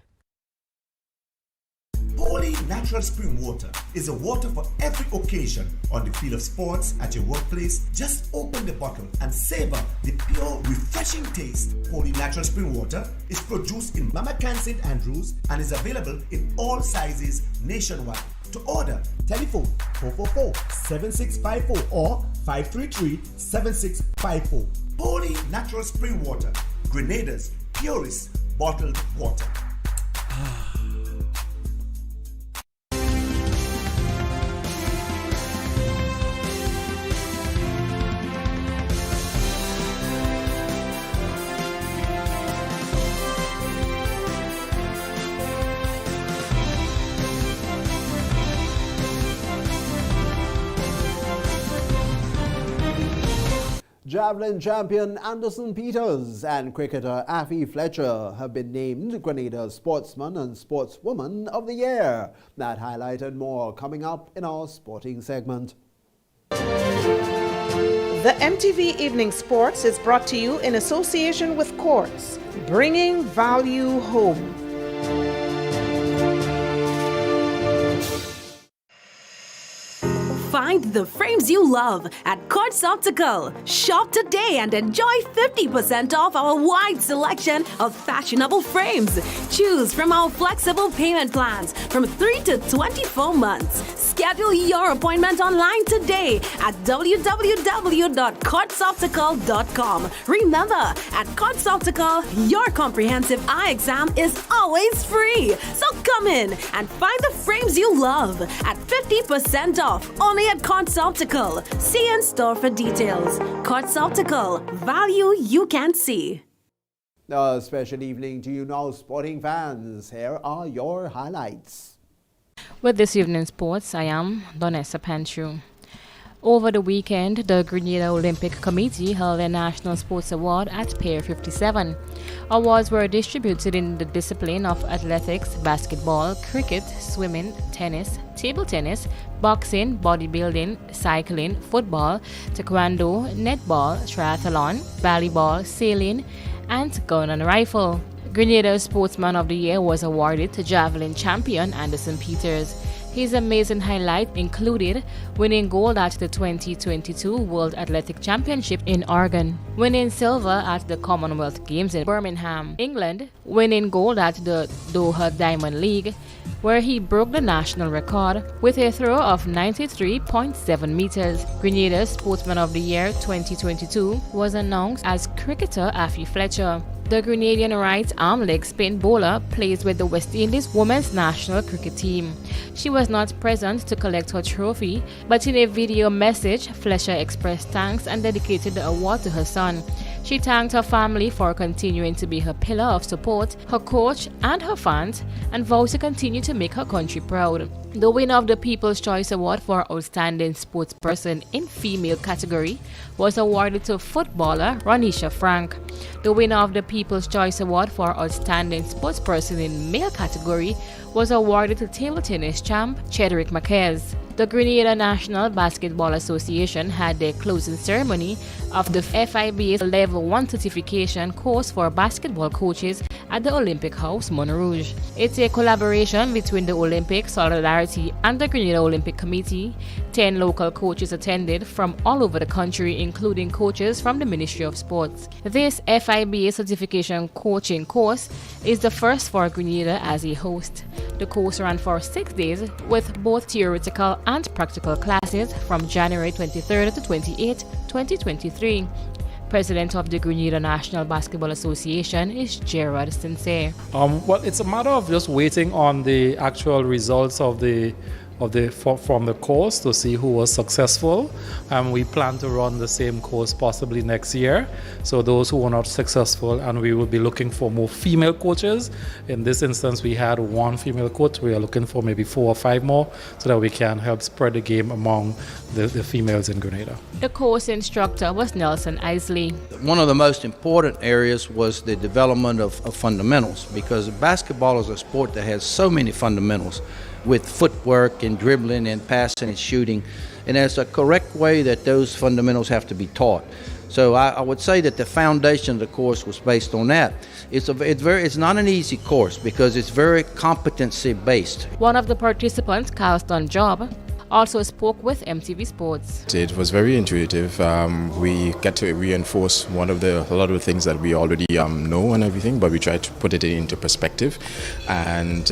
Pull Holy Natural Spring Water is a water for every occasion on the field of sports, at your workplace. Just open the bottle and savor the pure, refreshing taste. Holy Natural Spring Water is produced in Mama Can St. Andrews and is available in all sizes nationwide. To order, telephone 444-7654 or 533-7654. Holy Natural Spring Water, Grenada's purest bottled water. Javelin champion Anderson Peters and cricketer Affie Fletcher have been named Grenada's Sportsman and Sportswoman of the Year. That highlighted more coming up in our sporting segment. The MTV Evening Sports is brought to you in association with Quartz, bringing value home. Find the frames you love at Quartz Optical. Shop today and enjoy 50% off our wide selection of fashionable frames. Choose from our flexible payment plans from 3 to 24 months. Schedule your appointment online today at www.quartzoptical.com. Remember, at Quartz Optical, your comprehensive eye exam is always free. So come in and find the frames you love at 50% off only at Quartz Optical. See in store for details. Quartz Optical, value you can see. A special evening to you now, sporting fans. Here are your highlights. With this evening's sports, I am Donessa Panchu. Over the weekend, the Grenada Olympic Committee held their National Sports Award at Pier 57. Awards were distributed in the discipline of athletics, basketball, cricket, swimming, tennis, table tennis, boxing, bodybuilding, cycling, football, taekwondo, netball, triathlon, volleyball, sailing, and gun and rifle. Grenada's Sportsman of the Year was awarded to javelin champion Anderson Peters. His amazing highlight included winning gold at the 2022 World Athletic Championship in Oregon, winning silver at the Commonwealth Games in Birmingham, England, winning gold at the Doha Diamond League, where he broke the national record with a throw of 93.7 meters. Grenada's Sportsman of the Year 2022 was announced as cricketer Affie Fletcher. The Grenadian right-arm leg spin bowler plays with the West Indies women's national cricket team. She was not present to collect her trophy, but in a video message, Fletcher expressed thanks and dedicated the award to her son. She thanked her family for continuing to be her pillar of support, her coach and her fans, and vowed to continue to make her country proud. The winner of the People's Choice Award for Outstanding Sportsperson in Female category was awarded to footballer Ronisha Frank. The winner of the People's Choice Award for Outstanding Sportsperson in Male category was awarded to table tennis champ Chedrick Marquez. The Grenada National Basketball Association had their closing ceremony of the FIBA's Level 1 certification course for basketball coaches at the Olympic House, Montrouge. It's a collaboration between the Olympic Solidarity and the Grenada Olympic Committee. 10 local coaches attended from all over the country, including coaches from the Ministry of Sports. This FIBA certification coaching course is the first for Grenada as a host. The course ran for 6 days with both theoretical and practical classes from January 23rd to 28th, 2023. President of the Grenada National Basketball Association is Gerard Sincere. Well, it's a matter of just waiting on the actual results from the course to see who was successful. We plan to run the same course possibly next year. So those who were not successful, and we will be looking for more female coaches. In this instance, we had 1 female coach. We are looking for maybe 4 or 5 more so that we can help spread the game among the females in Grenada. The course instructor was Nelson Isley. One of the most important areas was the development of fundamentals, because basketball is a sport that has so many fundamentals with footwork and dribbling and passing and shooting, and there's a correct way that those fundamentals have to be taught. So I would say that the foundation of the course was based on that. it's not an easy course because it's very competency based. One of the participants, Carlston Job, also spoke with MTV Sports. It was very intuitive. We get to reinforce a lot of the things that we already know and everything, but we try to put it into perspective and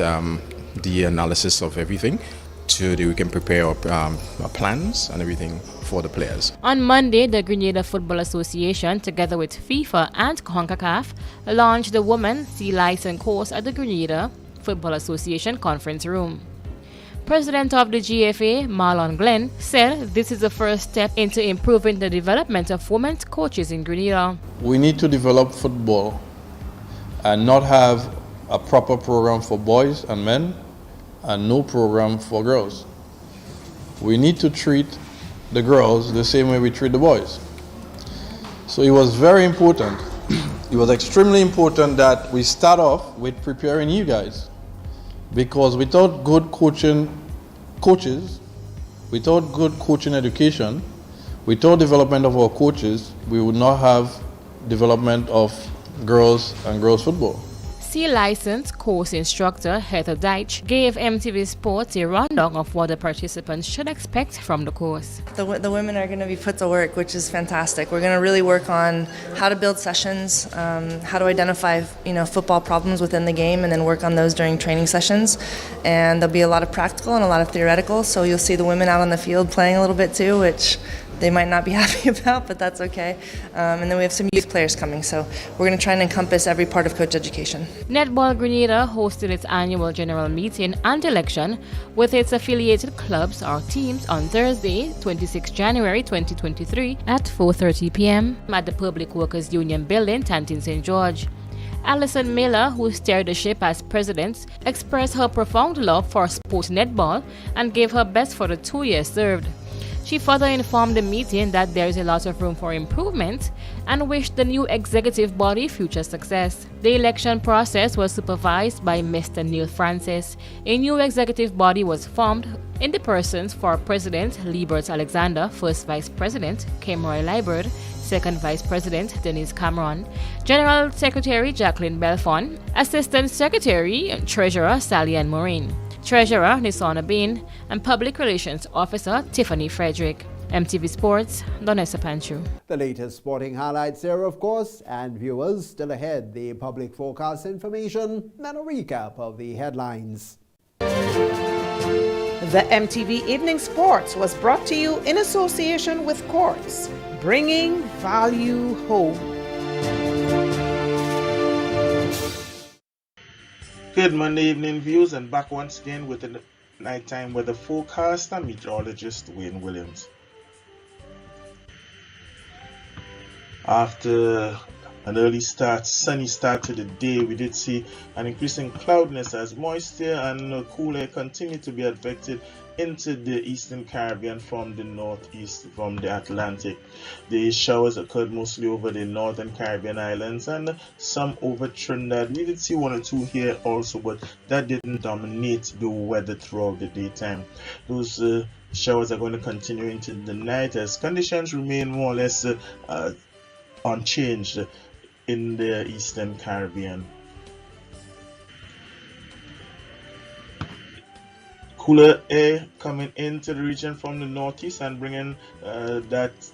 the analysis of everything so that we can prepare our plans and everything for the players. On Monday, the Grenada Football Association, together with FIFA and CONCACAF, launched the Women's Sea License course at the Grenada Football Association conference room. President of the GFA, Marlon Glenn, said this is the first step into improving the development of women's coaches in Grenada. We need to develop football and not have a proper program for boys and men and no program for girls. We need to treat the girls the same way we treat the boys. So it was very important. It was extremely important that we start off with preparing you guys, because without good coaches, without good coaching education, without development of our coaches, we would not have development of girls and girls football. Sea License course instructor Heather Deitch gave MTV Sports a rundown of what the participants should expect from the course. The women are going to be put to work, which is fantastic. We're going to really work on how to build sessions, how to identify football problems within the game, and then work on those during training sessions. And there'll be a lot of practical and a lot of theoretical, so you'll see the women out on the field playing a little bit too, which they might not be happy about, but that's okay. And then we have some youth players coming, so we're going to try and encompass every part of coach education. Netball Grenada hosted its annual general meeting and election with its affiliated clubs or teams on Thursday, 26 January 2023 at 4:30 p.m. at the Public Workers Union building, Tantin St. George. Alison Miller, who steered the ship as president, expressed her profound love for sports netball and gave her best for the 2 years served. She further informed the meeting that there is a lot of room for improvement and wished the new executive body future success. The election process was supervised by Mr. Neil Francis. A new executive body was formed in the persons for President Liebert Alexander, First Vice President Kimroy Liebert, Second Vice President Denise Cameron, General Secretary Jacqueline Belfon, Assistant Secretary Treasurer Sally Ann Maureen, Treasurer Nisana Bean, and Public Relations Officer Tiffany Frederick. MTV Sports, Donessa Panchu. The latest sporting highlights there, of course, and viewers, still ahead, the public forecast information and a recap of the headlines. The MTV Evening Sports was brought to you in association with Quartz, bringing value home. Good Monday evening, viewers, and back once again with the nighttime weather forecast and meteorologist Wayne Williams. After an early start, sunny start to the day, we did see an increase in cloudiness as moisture and cool air continue to be advected into the eastern Caribbean from the northeast, from the Atlantic. The showers occurred mostly over the northern Caribbean islands and some over Trinidad. We did see one or two here also, but that didn't dominate the weather throughout the daytime. Those showers are going to continue into the night as conditions remain more or less unchanged in the eastern Caribbean. Cooler air coming into the region from the northeast and bringing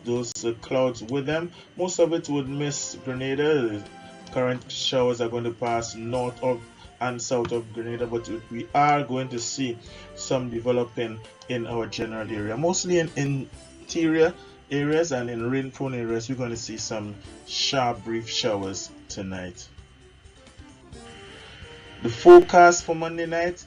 those clouds with them. Most of it would miss Grenada. The current showers are going to pass north of and south of Grenada, but we are going to see some developing in our general area, mostly in interior areas and in rain-prone areas. We're going to see some sharp brief showers tonight. The forecast for Monday night: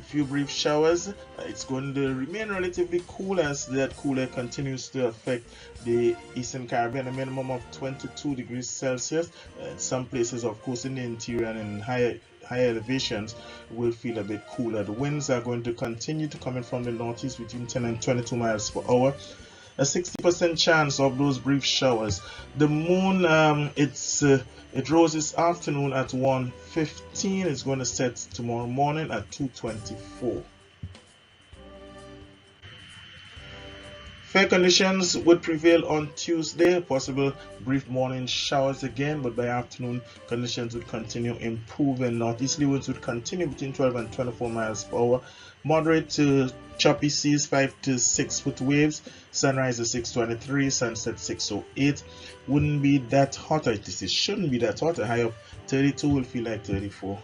few brief showers. It's going to remain relatively cool as that cool air continues to affect the eastern Caribbean. A minimum of 22 degrees Celsius. Some places, of course, in the interior and in higher elevations will feel a bit cooler. The winds are going to continue to come in from the northeast between 10 and 22 miles per hour. A 60% chance of those brief showers. The moon, it rose this afternoon at 1:15. It's going to set tomorrow morning at 2:24. Fair conditions would prevail on Tuesday, possible brief morning showers again, but by afternoon conditions would continue improving. Northeasterly winds would continue between 12 and 24 miles per hour. Moderate to choppy seas, 5 to 6 foot waves. Sunrise at 6:23, sunset 6:08. Wouldn't be that hot, at least it shouldn't be that hot. A high of 32 will feel like 34.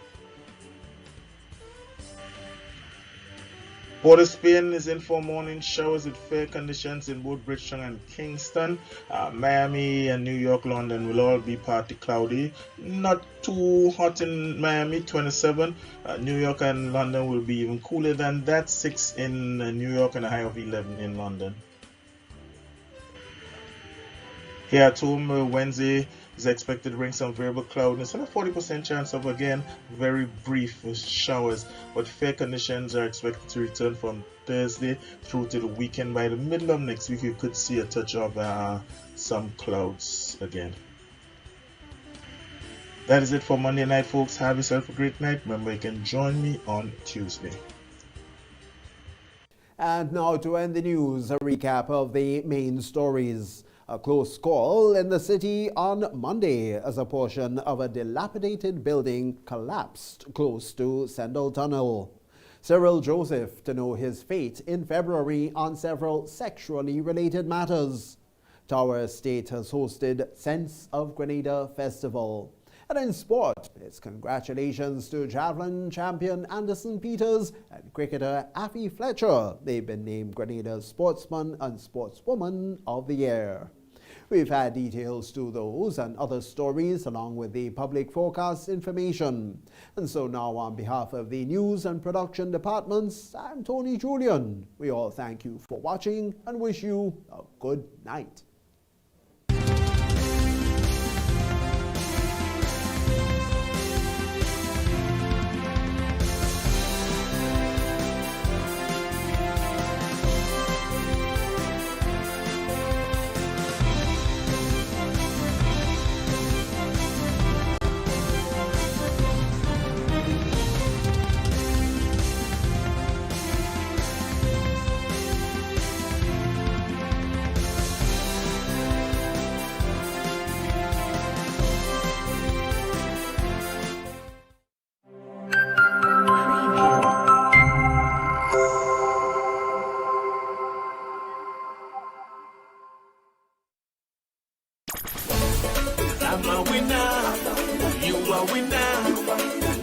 Port of Spain is in for morning showers with fair conditions in both Bridgetown and Kingston. Miami and New York, London will all be partly cloudy. Not too hot in Miami, 27. New York and London will be even cooler than that, 6 in New York and a high of 11 in London. Here at home, Wednesday is expected to bring some variable cloudiness and a 40% chance of, again, very brief showers. But fair conditions are expected to return from Thursday through to the weekend. By the middle of next week, you could see a touch of some clouds again. That is it for Monday night, folks. Have yourself a great night. Remember, you can join me on Tuesday. And now to end the news, a recap of the main stories. A close call in the city on Monday as a portion of a dilapidated building collapsed close to Sendall Tunnel. Cyril Joseph to know his fate in February on several sexually related matters. Tower Estate has hosted Sense of Grenada Festival. And in sport, it's congratulations to javelin champion Anderson Peters and cricketer Affie Fletcher. They've been named Grenada's Sportsman and Sportswoman of the Year. We've had details to those and other stories along with the public forecast information. And so now on behalf of the news and production departments, I'm Tony Julian. We all thank you for watching and wish you a good night. I'm a winner, you are winner,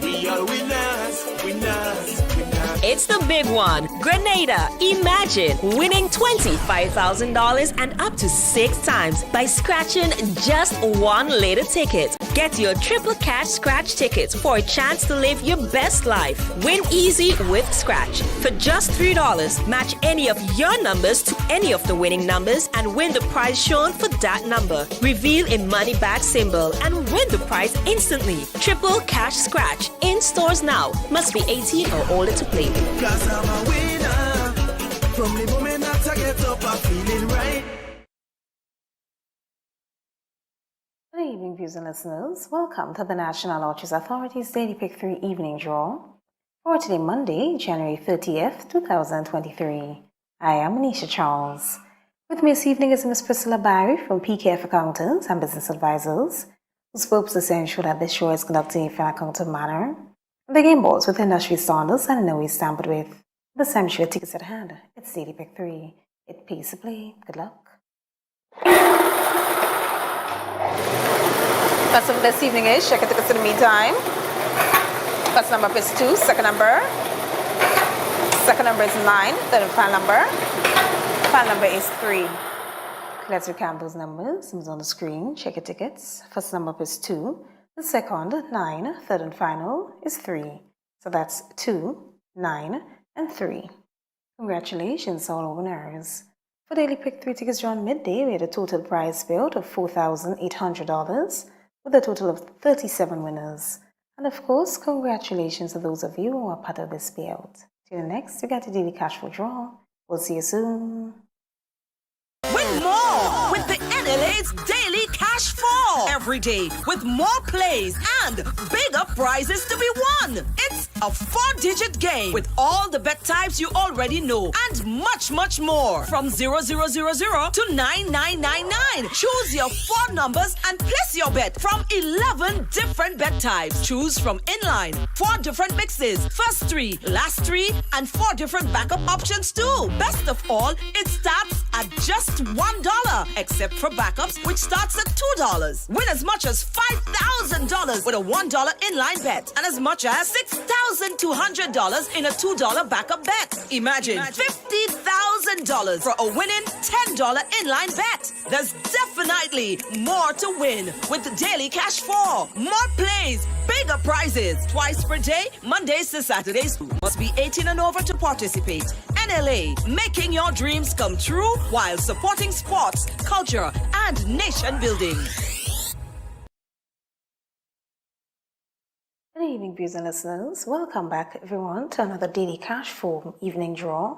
we are winners, winners, winners. It's the big one. Grenada, imagine winning $25,000 and up to 6 times by scratching just one lotto ticket. Get your triple cash scratch tickets for a chance to live your best life. Win easy with Scratch. For just $3, match any of your numbers to any of the winning numbers and win the prize shown for that number. Reveal a money bag symbol and win the prize instantly. Triple cash scratch in stores now. Must be 18 or older to play. 'Cause I'm a winner. From the moment that I get up, I'm feeling right. Good evening, viewers and listeners. Welcome to the National Lotteries Authority's Daily Pick 3 evening draw for today, Monday, January 30th, 2023. I am Anisha Charles. With me this evening is Ms. Priscilla Barry from PKF Accountants and Business Advisors, whose purpose is to ensure that this show is conducted in a fair and accountable manner. The game balls with industry standards and no ways tampered with. The same show tickets at hand. It's Daily Pick 3. It pays to play. Good luck. First of this evening is check your tickets in the meantime. First number is 2, second number is 9, third and final number is 3. Let's recount those numbers. It's on the screen. Check your tickets. First number is 2, the second 9, third and final is 3. So that's 2, 9, and 3. Congratulations, all winners. For Daily Pick 3 tickets drawn midday, we had a total prize payout of $4,800 with a total of 37 winners. And of course, congratulations to those of you who are part of this payout. Till next, you got a daily cash flow draw. We'll see you soon. Win more with the NLA's Daily Cash Fall. Every day with more plays and bigger prizes to be won. It's a 4-digit game with all the bet types you already know and much, much more. From 0000 to 9999. Choose your 4 numbers and place your bet from 11 different bet types. Choose from inline, 4 different mixes, first 3, last 3, and 4 different backup options too. Best of all, it starts at just $1, except for backups, which starts at $2. Win as much as $5,000 with a $1 inline bet and as much as $6,200 in a $2 backup bet. Imagine $50,000 for a winning $10 inline bet. There's definitely more to win with the Daily Cash 4. More plays, bigger prizes. Twice per day, Mondays to Saturdays. Must be 18 and over to participate. NLA, making your dreams come true while supporting sports, culture, and nation building. Good evening, viewers and listeners. Welcome back, everyone, to another Daily Cash 4 evening draw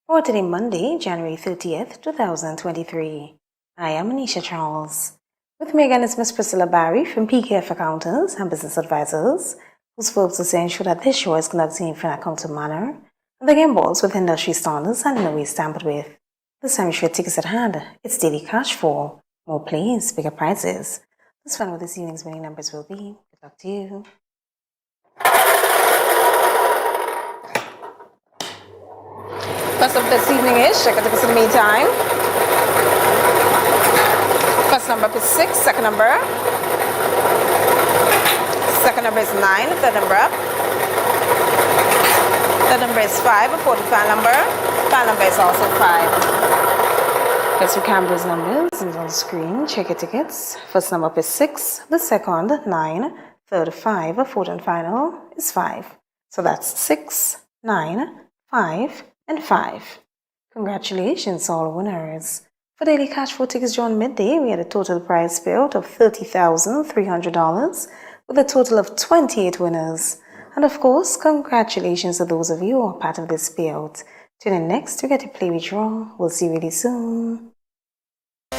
for today, Monday, January 30th, 2023. I am Anisha Charles. With me again is Miss Priscilla Barry from PKF Accountants and Business Advisors, whose folks are to ensure that this show is conducted in an accounting manner and the game balls with industry standards and in no way tampered with. This time, you should tickets at hand. It's Daily Cash 4. More plays, bigger prizes. Let's find out what this evening's winning numbers will be. Good luck to you. First up this evening is check out tickets in the meantime. First number is 6, second number. Second number is 9, third number up. Third number is 5, a 45 number. Final number is also 5. Let's recap those numbers on the screen. Check your tickets. First number up is 6, the second 9, third 5, a fourth and final is 5. So that's 6, 9, 5, and 5. Congratulations, all winners. For Daily Cash 4 tickets drawn midday, we had a total prize payout of $30,300 with a total of 28 winners. And of course, congratulations to those of you who are part of this payout. Tune in next to get to play with draw. We'll see you really soon.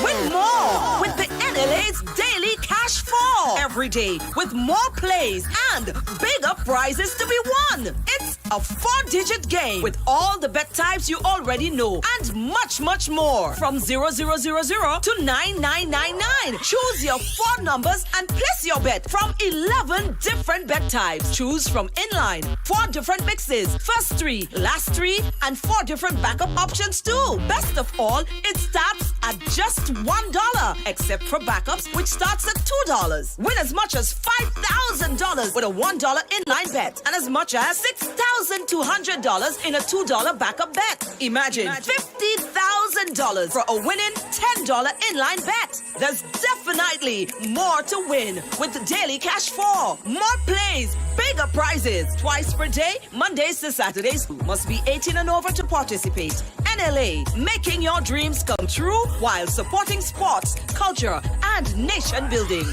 Win more with the NLA's Daily Cash 4 every day with more plays and bigger prizes to be won. It's a 4-digit game with all the bet types you already know and much, much more. From 0000 to 9999. Choose your 4 numbers and place your bet from 11 different bet types. Choose from inline, 4 different mixes, first 3, last 3, and 4 different backup options too. Best of all, it starts at just $1, except for backups, which starts at $2. Win as much as $5,000 with a $1 inline bet and as much as $6,200 in a $2 backup bet. Imagine $50,000 for a winning $10 inline bet. There's definitely more to win with the Daily Cash 4. More plays, bigger prizes. Twice per day, Mondays to Saturdays. Must be 18 and over to participate. NLA, making your dreams come true while supporting sports, culture, and nation building.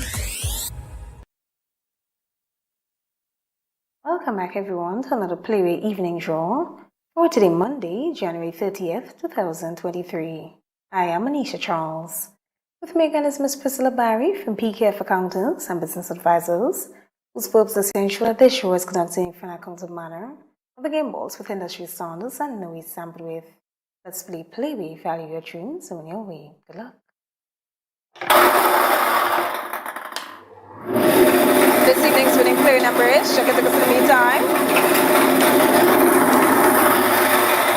Welcome back, everyone, to another Playway Evening Draw for today, Monday, January 30th, 2023. I am Anisha Charles. With me again is Miss Priscilla Barry from PKF Accountants and Business Advisors, whose purpose is to ensure that this show is conducted in an accounting manner of the game balls with industry standards and no way sampled with. Let's play Playway, value your dreams, and win your way. Good luck. This evening's winning player number is, check it in the meantime.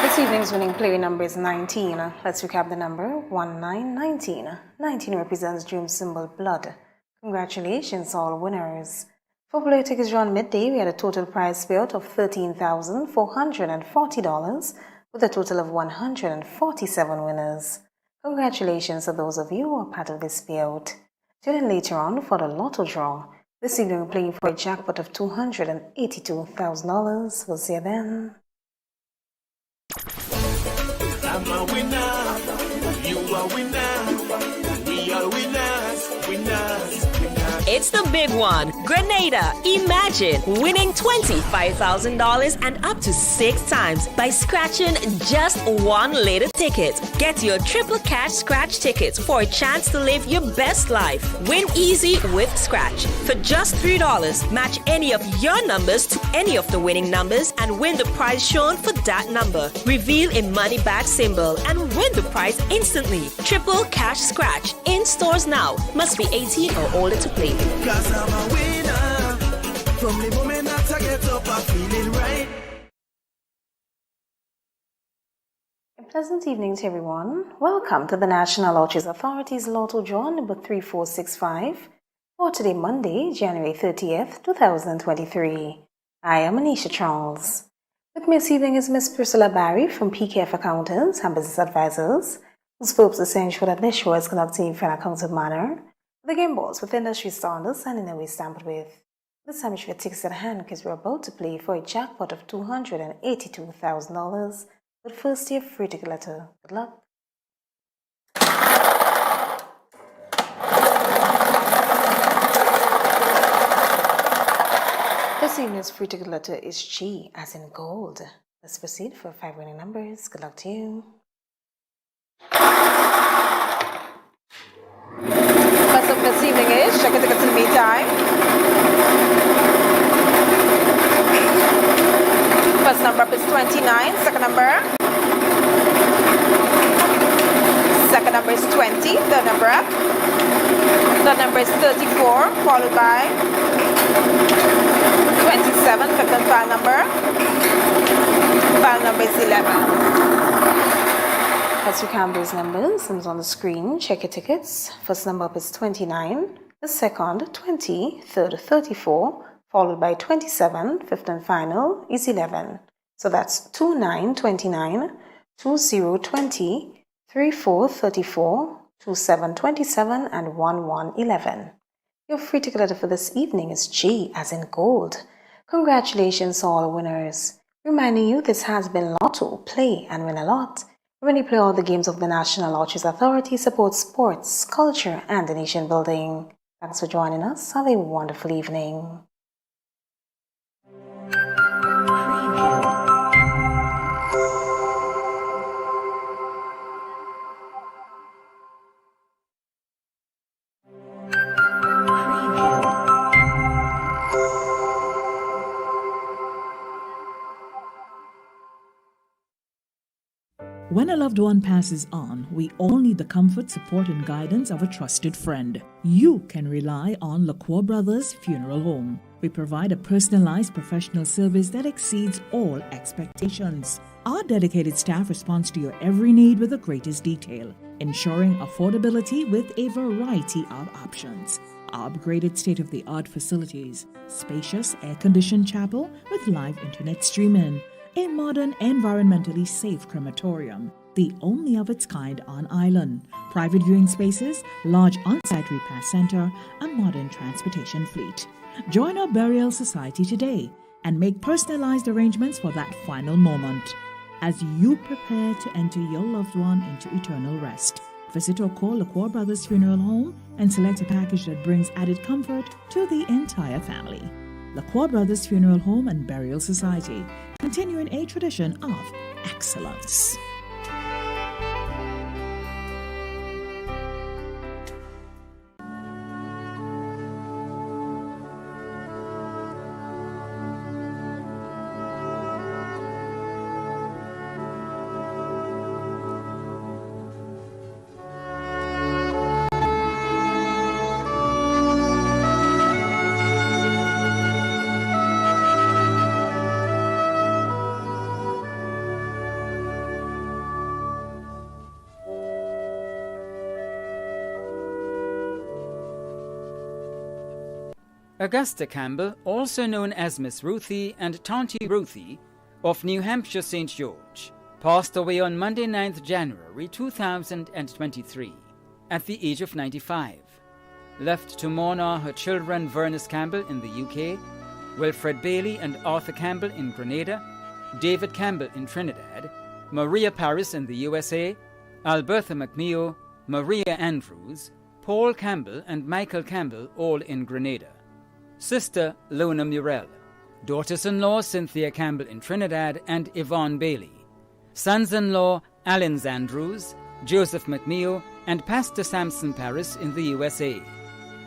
This evening's winning player number is 19. Let's recap the number, 1919. 19 represents dream symbol blood. Congratulations, all winners. For player tickets drawn midday, we had a total prize payout of $13,440 with a total of 147 winners. Congratulations to those of you who are part of this payout. Tune in later on for the lotto draw. This evening we're playing for a jackpot of $282,000. We'll see you then. I'm a winner, you are winner, we are winners, winners, winners. It's the big one. Grenada. Imagine winning $25,000 and up to 6 times by scratching just one lotto ticket. Get your triple cash scratch tickets for a chance to live your best life. Win easy with Scratch. For just $3, match any of your numbers to any of the winning numbers and win the prize shown for that number. Reveal a money back symbol and win the prize instantly. Triple cash scratch in stores now. Must be 18 or older to play. 'Cause I'm a winner. From the moment that I get up, I'm feeling right. A pleasant evening to everyone. Welcome to the National Lotteries Authority's Lotto Draw number 3465 for today, Monday, January 30th, 2023. I am Anisha Charles. With me this evening is Miss Priscilla Barry from PKF Accountants and Business Advisors, whose purpose is to ensure that this show is conducted in an accounted manner, the game balls with industry standards and in a way stamped with. This time you should get tickets at hand because we're about to play for a jackpot of $282,000 with first year free ticket letter. Good luck. This evening's free ticket letter is G as in gold. Let's proceed for 5 winning numbers. Good luck to you. First up this evening is check your tickets in the meantime. First number up is 29. Second number. Second number is 20. Third number up. Third number is 34, followed by 27. Fifth and final number. Final number is 11. As you count those numbers, and on the screen, check your tickets. First number up is 29. The second, 20. Third, 34. Followed by 27. Fifth and final is 11. So that's 29, 29, 20, 20, 34, 34, 27, 27, and 11, 11. Your free ticket letter for this evening is G as in gold. Congratulations to all winners. Reminding you this has been Lotto. Play and win a lot. When you play all the games of the National Lotteries Authority, support sports, culture, and the nation building. Thanks for joining us. Have a wonderful evening. When a loved one passes on, we all need the comfort, support, and guidance of a trusted friend. You can rely on LaCour Brothers Funeral Home. We provide a personalized professional service that exceeds all expectations. Our dedicated staff responds to your every need with the greatest detail, ensuring affordability with a variety of options. Our upgraded state-of-the-art facilities, spacious air-conditioned chapel with live internet streaming, a modern, environmentally safe crematorium, the only of its kind on island, private viewing spaces, large on-site repast center, a modern transportation fleet. Join our burial society today and make personalized arrangements for that final moment. As you prepare to enter your loved one into eternal rest, visit or call LaCour Brothers Funeral Home and select a package that brings added comfort to the entire family. LaCour Brothers Funeral Home and Burial Society, continuing a tradition of excellence. Augusta Campbell, also known as Miss Ruthie and Tanty Ruthie, of New Hampshire St. George, passed away on Monday 9th January 2023 at the age of 95. Left to mourn are her children Vernice Campbell in the UK, Wilfred Bailey and Arthur Campbell in Grenada, David Campbell in Trinidad, Maria Paris in the USA, Albertha McNeil, Maria Andrews, Paul Campbell and Michael Campbell, all in Grenada. Sister Lona Murrell. Daughters-in-law Cynthia Campbell in Trinidad and Yvonne Bailey. Sons-in-law Alan Andrews, Joseph McNeil, and Pastor Samson Paris in the USA.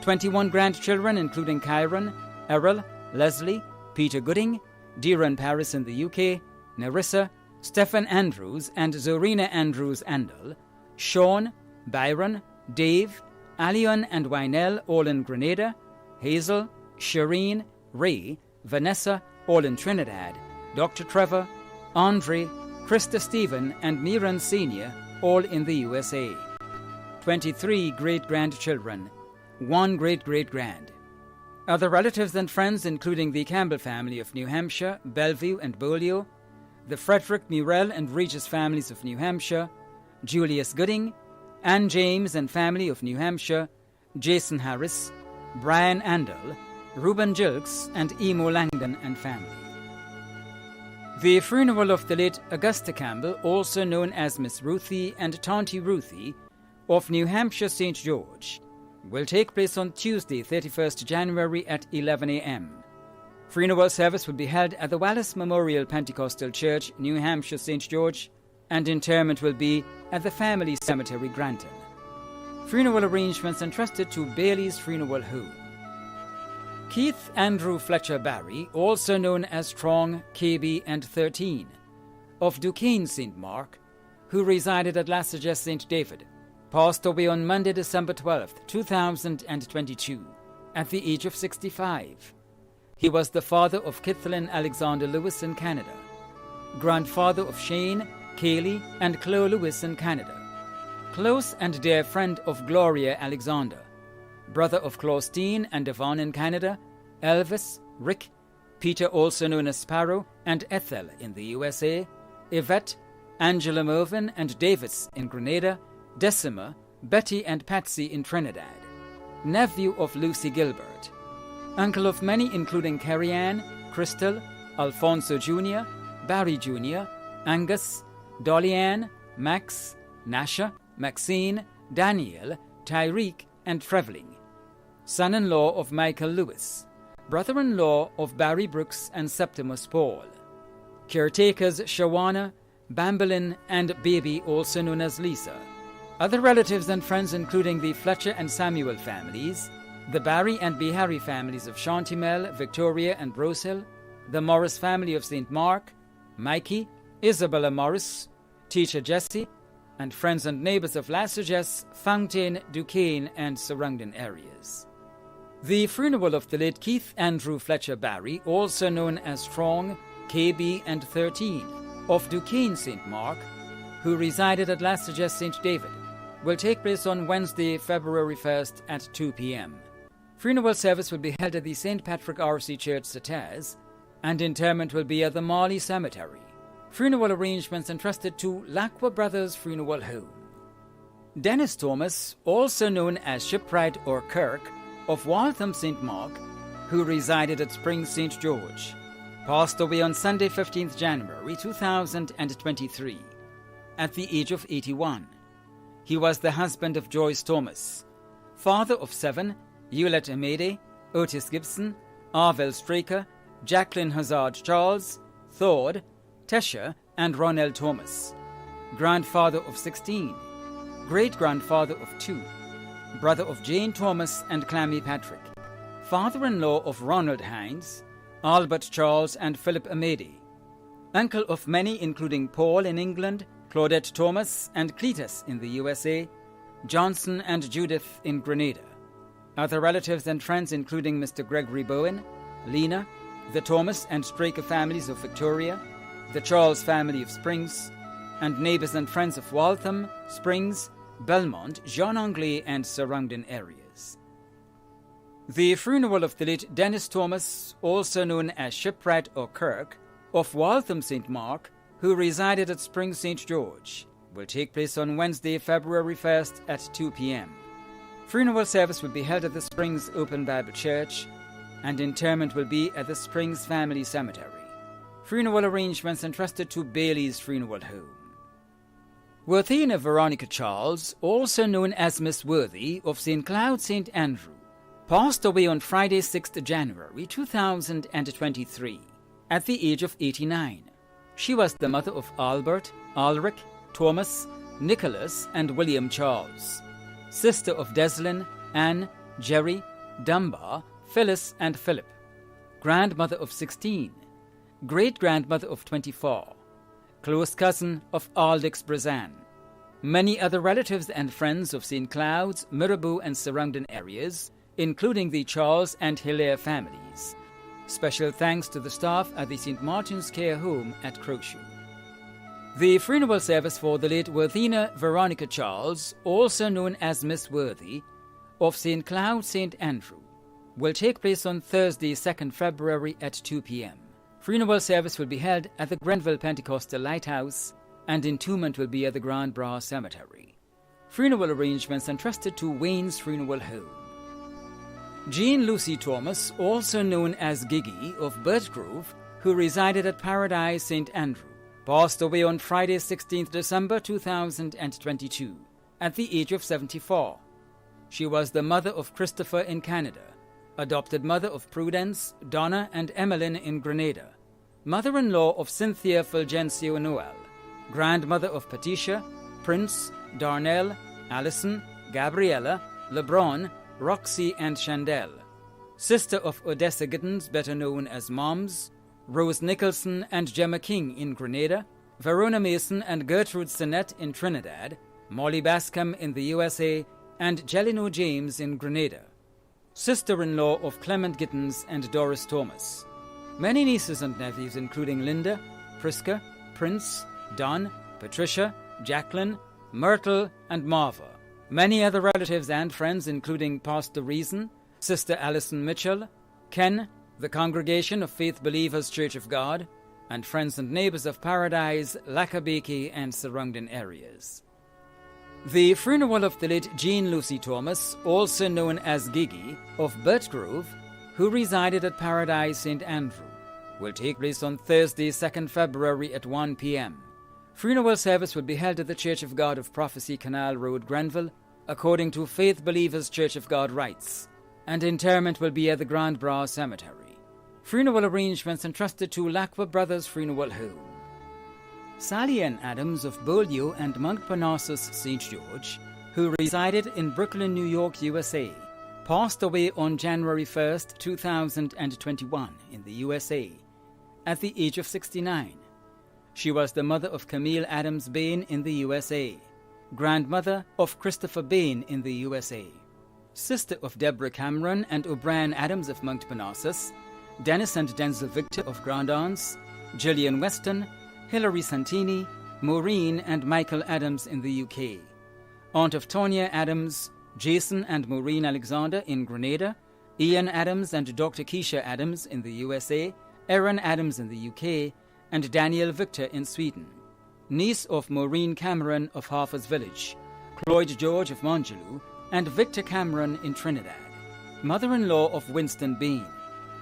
21 grandchildren including Kyron, Errol, Leslie, Peter Gooding, Deeran Paris in the UK, Narissa, Stephen Andrews and Zorina Andrews Andal, Sean, Byron, Dave, Alion and Wynell, all in Grenada, Hazel, Shireen, Ray, Vanessa, all in Trinidad, Dr. Trevor, Andre, Krista Stephen and Miran Sr., all in the USA. 23 great-grandchildren, 1 great-great-grand. Other relatives and friends including the Campbell family of New Hampshire, Bellevue and Beaulieu, the Frederick, Murrell and Regis families of New Hampshire, Julius Gooding, Ann James and family of New Hampshire, Jason Harris, Brian Andal, Reuben Jilks and Emo Langdon and family. The funeral of the late Augusta Campbell, also known as Miss Ruthie and Tanty Ruthie, of New Hampshire St. George, will take place on Tuesday, 31st January at 11 a.m. Funeral service will be held at the Wallace Memorial Pentecostal Church, New Hampshire St. George, and interment will be at the Family Cemetery, Granton. Funeral arrangements entrusted to Bailey's Funeral Home. Keith Andrew Fletcher Barry, also known as Strong, KB and 13, of Duquesne, St. Mark, who resided at Lassages St. David, passed away on Monday, December 12, 2022, at the age of 65. He was the father of Kithlyn Alexander Lewis in Canada, grandfather of Shane, Kaylee, and Chloe Lewis in Canada, close and dear friend of Gloria Alexander, brother of Claustine and Yvonne in Canada, Elvis, Rick, Peter also known as Sparrow, and Ethel in the USA, Yvette, Angela Mervyn and Davis in Grenada, Decima, Betty and Patsy in Trinidad, nephew of Lucy Gilbert, uncle of many including Carrie Ann, Crystal, Alfonso Jr., Barry Jr., Angus, Dolly Ann, Max, Nasha, Maxine, Daniel, Tyreek, and Trevelling, son-in-law of Michael Lewis, brother-in-law of Barry Brooks and Septimus Paul, caretakers Shawana, Bambalin, and Baby, also known as Lisa, other relatives and friends including the Fletcher and Samuel families, the Barry and B. Harry families of Shantimel, Victoria, and Rosehill, the Morris family of St. Mark, Mikey, Isabella Morris, teacher Jessie, and friends and neighbors of Lassages, Fountain, Duquesne, and surrounding areas. The funeral of the late Keith Andrew Fletcher Barry, also known as Strong, KB, and 13, of Duquesne, St. Mark, who resided at Lassages St. David, will take place on Wednesday, February 1st at 2 p.m. Funeral service will be held at the St. Patrick R.C. Church, Sataz, and interment will be at the Marley Cemetery. Funeral arrangements entrusted to Lacqua Brothers Funeral Home. Dennis Thomas, also known as Shipwright or Kirk, of Waltham, St. Mark, who resided at Springs, St. George, passed away on Sunday, 15th January 2023, at the age of 81. He was the husband of Joyce Thomas, father of 7, Hewlett Amede, Otis Gibson, Arvel Straker, Jacqueline Hazard Charles, Thord, Tesha, and Ronell Thomas, grandfather of 16, great-grandfather of 2, brother of Jane Thomas and Clammy Patrick, father-in-law of Ronald Hines, Albert Charles and Philip Amede, uncle of many including Paul in England, Claudette Thomas and Cletus in the USA, Johnson and Judith in Grenada. Other relatives and friends including Mr. Gregory Bowen, Lena, the Thomas and Straker families of Victoria, the Charles family of Springs, and neighbors and friends of Waltham, Springs, Belmont, Jean Anglais, and surrounding areas. The funeral of the late Dennis Thomas, also known as Shipwright or Kirk, of Waltham, St. Mark, who resided at Springs, St. George, will take place on Wednesday, February 1st at 2 p.m. Funeral service will be held at the Springs Open Bible Church, and interment will be at the Springs Family Cemetery. Funeral arrangements entrusted to Bailey's Funeral Home. Worthina Veronica Charles, also known as Miss Worthy of St. Cloud St. Andrew, passed away on Friday 6th January 2023 at the age of 89. She was the mother of Albert, Ulrich, Thomas, Nicholas and William Charles, sister of Deslin, Anne, Jerry, Dunbar, Phyllis and Philip, grandmother of 16, great-grandmother of 24, close cousin of Aldix Brazan. Many other relatives and friends of St. Cloud's, Mirabeau and surrounding areas, including the Charles and Hilaire families. Special thanks to the staff at the St. Martin's Care Home at Crowshoe. The funeral service for the late Worthina Veronica Charles, also known as Miss Worthy, of St. Cloud St. Andrew, will take place on Thursday, 2nd February at 2 p.m. Funeral service will be held at the Grenville Pentecostal Lighthouse, and entombment will be at the Grand Bras Cemetery. Funeral arrangements entrusted to Wayne's Funeral Home. Jean Lucy Thomas, also known as Gigi of Birchgrove, who resided at Paradise St. Andrew, passed away on Friday 16th December 2022 at the age of 74. She was the mother of Christopher in Canada, adopted mother of Prudence, Donna and Emmeline in Grenada, mother-in-law of Cynthia Fulgencio Noel, grandmother of Patricia, Prince, Darnell, Allison, Gabriella, LeBron, Roxy and Chandel, sister of Odessa Giddens, better known as Moms, Rose Nicholson and Gemma King in Grenada, Verona Mason and Gertrude Sinnett in Trinidad, Molly Bascom in the USA, and Jelino James in Grenada, sister-in-law of Clement Gittens and Doris Thomas. Many nieces and nephews including Linda, Priska, Prince, Don, Patricia, Jacqueline, Myrtle, and Marva. Many other relatives and friends including Pastor Reason, Sister Alison Mitchell, Ken, the Congregation of Faith Believers Church of God, and friends and neighbors of Paradise, Lakabeke, and surrounding areas. The funeral of the late Jean Lucy Thomas, also known as Gigi, of Birchgrove, who resided at Paradise St. Andrew, will take place on Thursday, 2nd February at 1 p.m. Funeral service will be held at the Church of God of Prophecy, Canal Road, Grenville, according to Faith Believers Church of God rites, and interment will be at the Grand Bras Cemetery. Funeral arrangements entrusted to Lacqua Brothers Funeral Home. Sally Ann Adams of Beaulieu and Montparnasse St. George, who resided in Brooklyn, New York, USA, passed away on January 1st, 2021 in the USA, at the age of 69. She was the mother of Camille Adams Bain in the USA, grandmother of Christopher Bain in the USA, sister of Deborah Cameron and O'Brien Adams of Montparnasse, Dennis and Denzel Victor of Grand Anse, Gillian Weston, Hilary Santini, Maureen and Michael Adams in the UK, aunt of Tonya Adams, Jason and Maureen Alexander in Grenada, Ian Adams and Dr. Keisha Adams in the USA, Aaron Adams in the UK, and Daniel Victor in Sweden, niece of Maureen Cameron of Harper's Village, Cloyd George of Mongeloo, and Victor Cameron in Trinidad, mother-in-law of Winston Bain,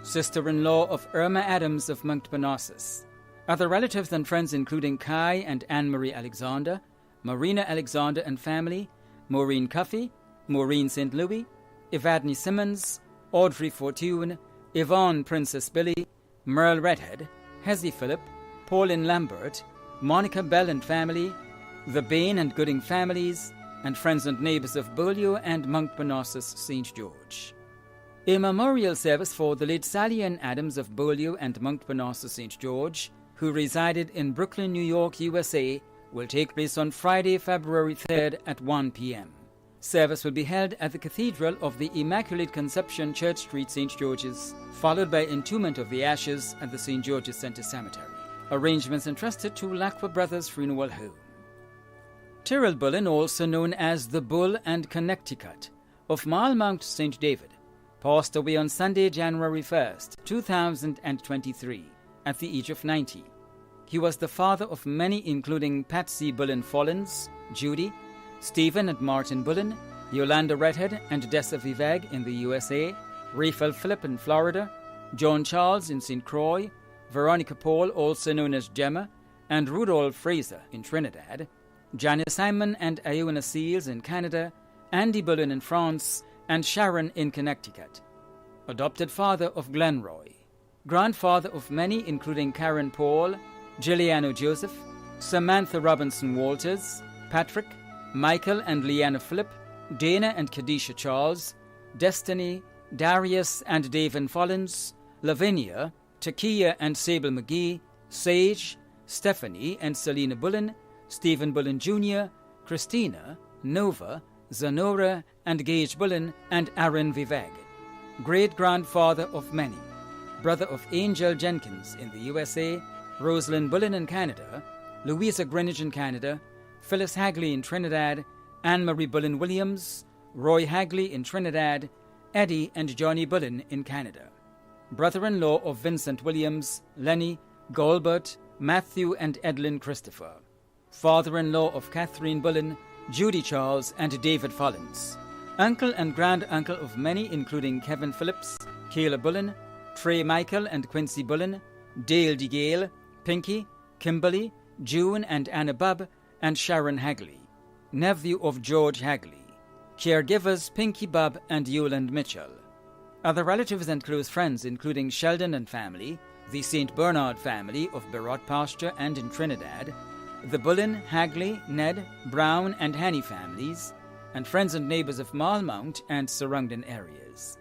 sister-in-law of Irma Adams of Montparnasse. Other relatives and friends including Kai and Anne-Marie Alexander, Marina Alexander and family, Maureen Cuffey, Maureen St. Louis, Evadne Simmons, Audrey Fortune, Yvonne Princess Billy, Merle Redhead, Hezzy Phillip, Pauline Lambert, Monica Bell and family, the Bain and Gooding families, and friends and neighbors of Beaulieu and Montparnasse St. George. A memorial service for the late Sally Ann Adams of Beaulieu and Montparnasse St. George, who resided in Brooklyn, New York, USA, will take place on Friday, February 3rd at 1 p.m. Service will be held at the Cathedral of the Immaculate Conception, Church Street, St. George's, followed by entombment of the ashes at the St. George's Center Cemetery. Arrangements entrusted to Lacqua Brothers Funeral Home. Tyrrell Bullen, also known as the Bull and Connecticut, of Malmount St. David, passed away on Sunday, January 1st, 2023, at the age of 90. He was the father of many including Patsy Bullen Follins, Judy, Stephen and Martin Bullen, Yolanda Redhead and Dessa Viveg in the USA, Raphael Phillip in Florida, John Charles in St. Croix, Veronica Paul, also known as Gemma, and Rudolph Fraser in Trinidad, Janice Simon and Iona Seals in Canada, Andy Bullen in France, and Sharon in Connecticut. Adopted father of Glenroy. Grandfather of many including Karen Paul, Giuliano Joseph, Samantha Robinson Walters, Patrick, Michael and Leanna Phillip, Dana and Kadisha Charles, Destiny, Darius and Davin Follins, Lavinia, Takia and Sable McGee, Sage, Stephanie and Selena Bullen, Stephen Bullen Jr., Christina, Nova, Zanora and Gage Bullen, and Aaron Viveg. Great-grandfather of many. Brother of Angel Jenkins in the USA, Rosalind Bullen in Canada, Louisa Greenwich in Canada, Phyllis Hagley in Trinidad, Anne-Marie Bullen Williams, Roy Hagley in Trinidad, Eddie and Johnny Bullen in Canada. Brother-in-law of Vincent Williams, Lenny, Golbert, Matthew and Edlin Christopher. Father-in-law of Catherine Bullen, Judy Charles and David Follins. Uncle and grand-uncle of many including Kevin Phillips, Kayla Bullen, Trey Michael and Quincy Bullen, Dale DeGale, Pinky, Kimberly, June and Anna Bubb, and Sharon Hagley. Nephew of George Hagley. Caregivers Pinky Bubb and Yolande Mitchell. Other relatives and close friends including Sheldon and family, the St. Bernard family of Barot Pasture and in Trinidad, the Bullen, Hagley, Ned, Brown and Haney families, and friends and neighbours of Malmount and surrounding areas.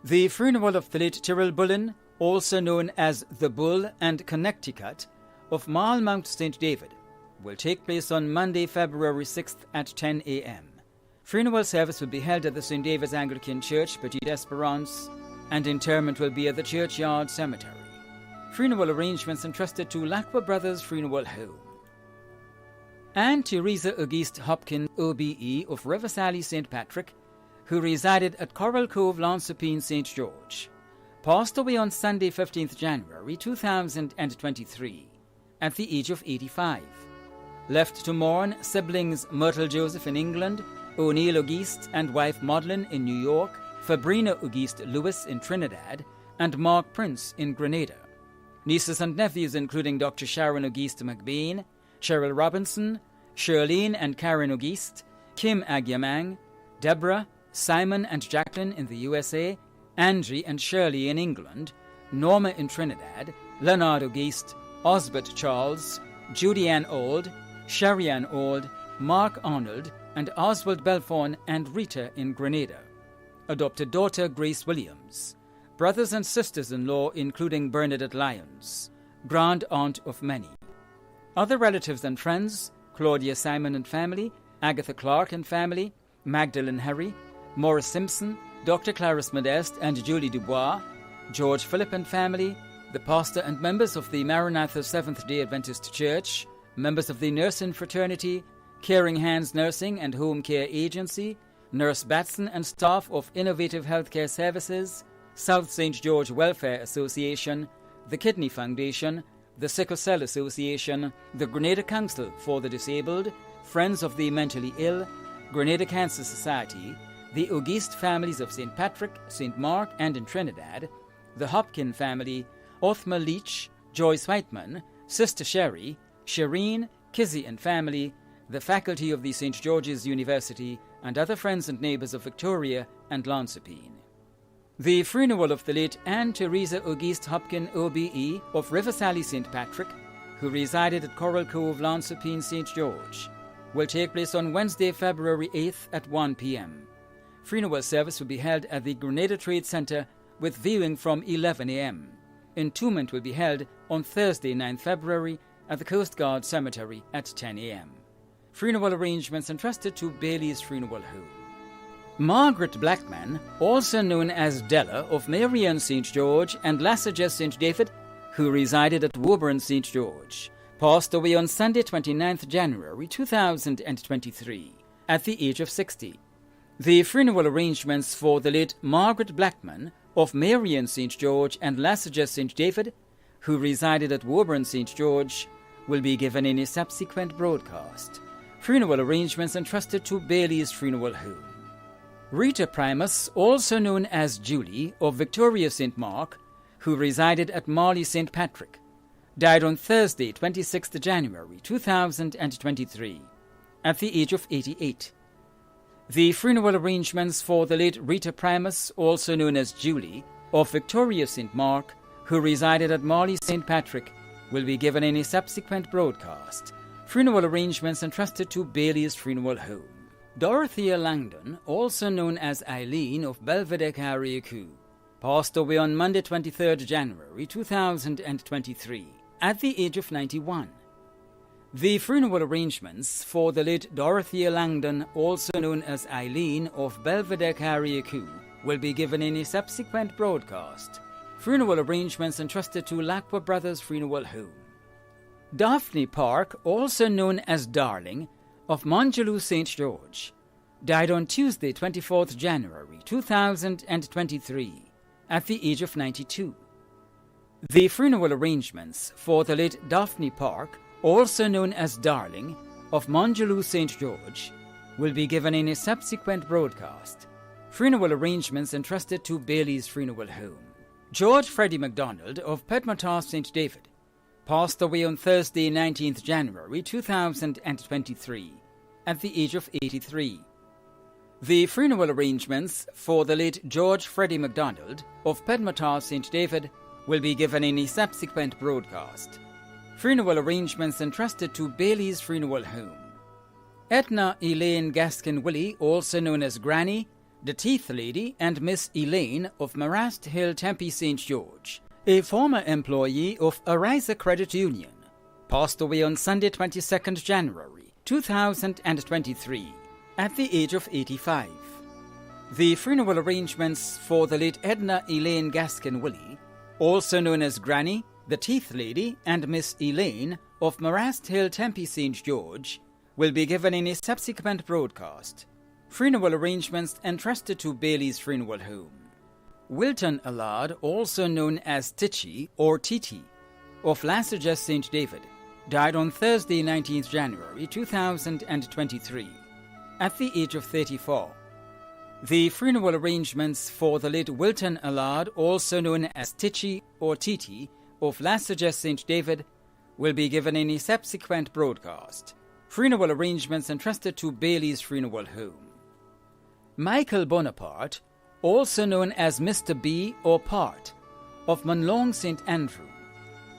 The funeral of the late Tyrrell Bullen, also known as the Bull and Connecticut, of Malmount St. David, will take place on Monday, February 6th at 10 a.m. Funeral service will be held at the St. David's Anglican Church, Petite Esperance, and interment will be at the Churchyard Cemetery. Funeral arrangements entrusted to Lacqua Brothers Funeral Home. Anne Teresa Auguste Hopkins, OBE, of Riversally, St. Patrick, who resided at Coral Cove, Lansopine, St. George, passed away on Sunday, 15th January 2023, at the age of 85. Left to mourn siblings Myrtle Joseph in England, O'Neill Auguste and wife Maudlin in New York, Fabrina Auguste Lewis in Trinidad, and Mark Prince in Grenada. Nieces and nephews including Dr. Sharon Auguste McBain, Cheryl Robinson, Shirlene and Karen Auguste, Kim Agyamang, Deborah, Simon and Jacqueline in the USA, Angie and Shirley in England, Norma in Trinidad, Leonard Auguste, Osbert Charles, Judy Ann Auld, Sherry Ann Auld, Mark Arnold, and Oswald Belfon and Rita in Grenada. Adopted daughter Grace Williams. Brothers and sisters-in-law including Bernadette Lyons. Grand aunt of many. Other relatives and friends, Claudia Simon and family, Agatha Clark and family, Magdalene Harry, Morris Simpson, Dr. Clarice Modeste and Julie Dubois, George Phillip and family, the pastor and members of the Maranatha Seventh-day Adventist Church, members of the nursing fraternity, Caring Hands Nursing and Home Care Agency, Nurse Batson and staff of Innovative Healthcare Services, South St. George Welfare Association, the Kidney Foundation, the Sickle Cell Association, the Grenada Council for the Disabled, Friends of the Mentally Ill, Grenada Cancer Society, the Auguste families of St. Patrick, St. Mark, and in Trinidad, the Hopkin family, Othma Leach, Joyce Whiteman, Sister Sherry, Shireen, Kizzy and family, the faculty of the St. George's University, and other friends and neighbours of Victoria and Lansopine. The funeral of the late Anne Teresa Auguste Hopkin OBE of Riversally, St. Patrick, who resided at Coral Cove, Lansopine, St. George, will take place on Wednesday, February 8th at 1 p.m. Funeral service will be held at the Grenada Trade Centre with viewing from 11 a.m. Entombment will be held on Thursday, 9th February at the Coast Guard Cemetery at 10 a.m. Funeral arrangements entrusted to Bailey's Funeral Home. Margaret Blackman, also known as Della of Marion St. George and Lassager St. David, who resided at Woburn St. George, passed away on Sunday 29th January 2023 at the age of 60. The funeral arrangements for the late Margaret Blackman of Marion St. George and Lassager St. David, who resided at Woburn St. George, will be given in a subsequent broadcast. Funeral arrangements entrusted to Bailey's Funeral Home. Rita Primus, also known as Julie of Victoria St. Mark, who resided at Marley St. Patrick, died on Thursday, 26th January 2023, at the age of 88. The funeral arrangements for the late Rita Primus, also known as Julie, of Victoria St. Mark, who resided at Marley St. Patrick, will be given in a subsequent broadcast. Funeral arrangements entrusted to Bailey's Funeral Home. Dorothea Langdon, also known as Eileen of Belvedere Carriacou, passed away on Monday 23rd January 2023 at the age of 91. The funeral arrangements for the late Dorothea Langdon, also known as Eileen of Belvedere Carriacou, will be given in a subsequent broadcast. Funeral arrangements entrusted to Lacqua Brothers Funeral Home. Daphne Park, also known as Darling, of Mongelou St. George, died on Tuesday 24th January 2023 at the age of 92. The funeral arrangements for the late Daphne Park, also known as Darling, of Mongelou St. George, will be given in a subsequent broadcast. Funeral arrangements entrusted to Bailey's Funeral Home. George Freddie MacDonald of Pedmotar St. David passed away on Thursday 19th January 2023 at the age of 83. The funeral arrangements for the late George Freddie MacDonald of Pedmotar St. David will be given in a subsequent broadcast. Funeral arrangements entrusted to Bailey's Funeral Home. Edna Elaine Gaskin-Willie, also known as Granny, the Teeth Lady, and Miss Elaine of Marast Hill, Tempe St. George, a former employee of Ariza Credit Union, passed away on Sunday 22nd January 2023 at the age of 85. The funeral arrangements for the late Edna Elaine Gaskin-Willie, also known as Granny, the Teeth Lady, and Miss Elaine of Marast Hill, Tempe St. George, will be given in a subsequent broadcast. Funeral arrangements entrusted to Bailey's Funeral Home. Wilton Allard, also known as Titchy or Titi, of Lassages St. David, died on Thursday 19th January 2023 at the age of 34. The funeral arrangements for the late Wilton Allard, also known as Titchy or Titi, of Lassages St. David, will be given in a subsequent broadcast. Funeral arrangements entrusted to Bailey's Funeral Home. Michael Bonaparte, also known as Mr. B or Part, of Monlong St. Andrew,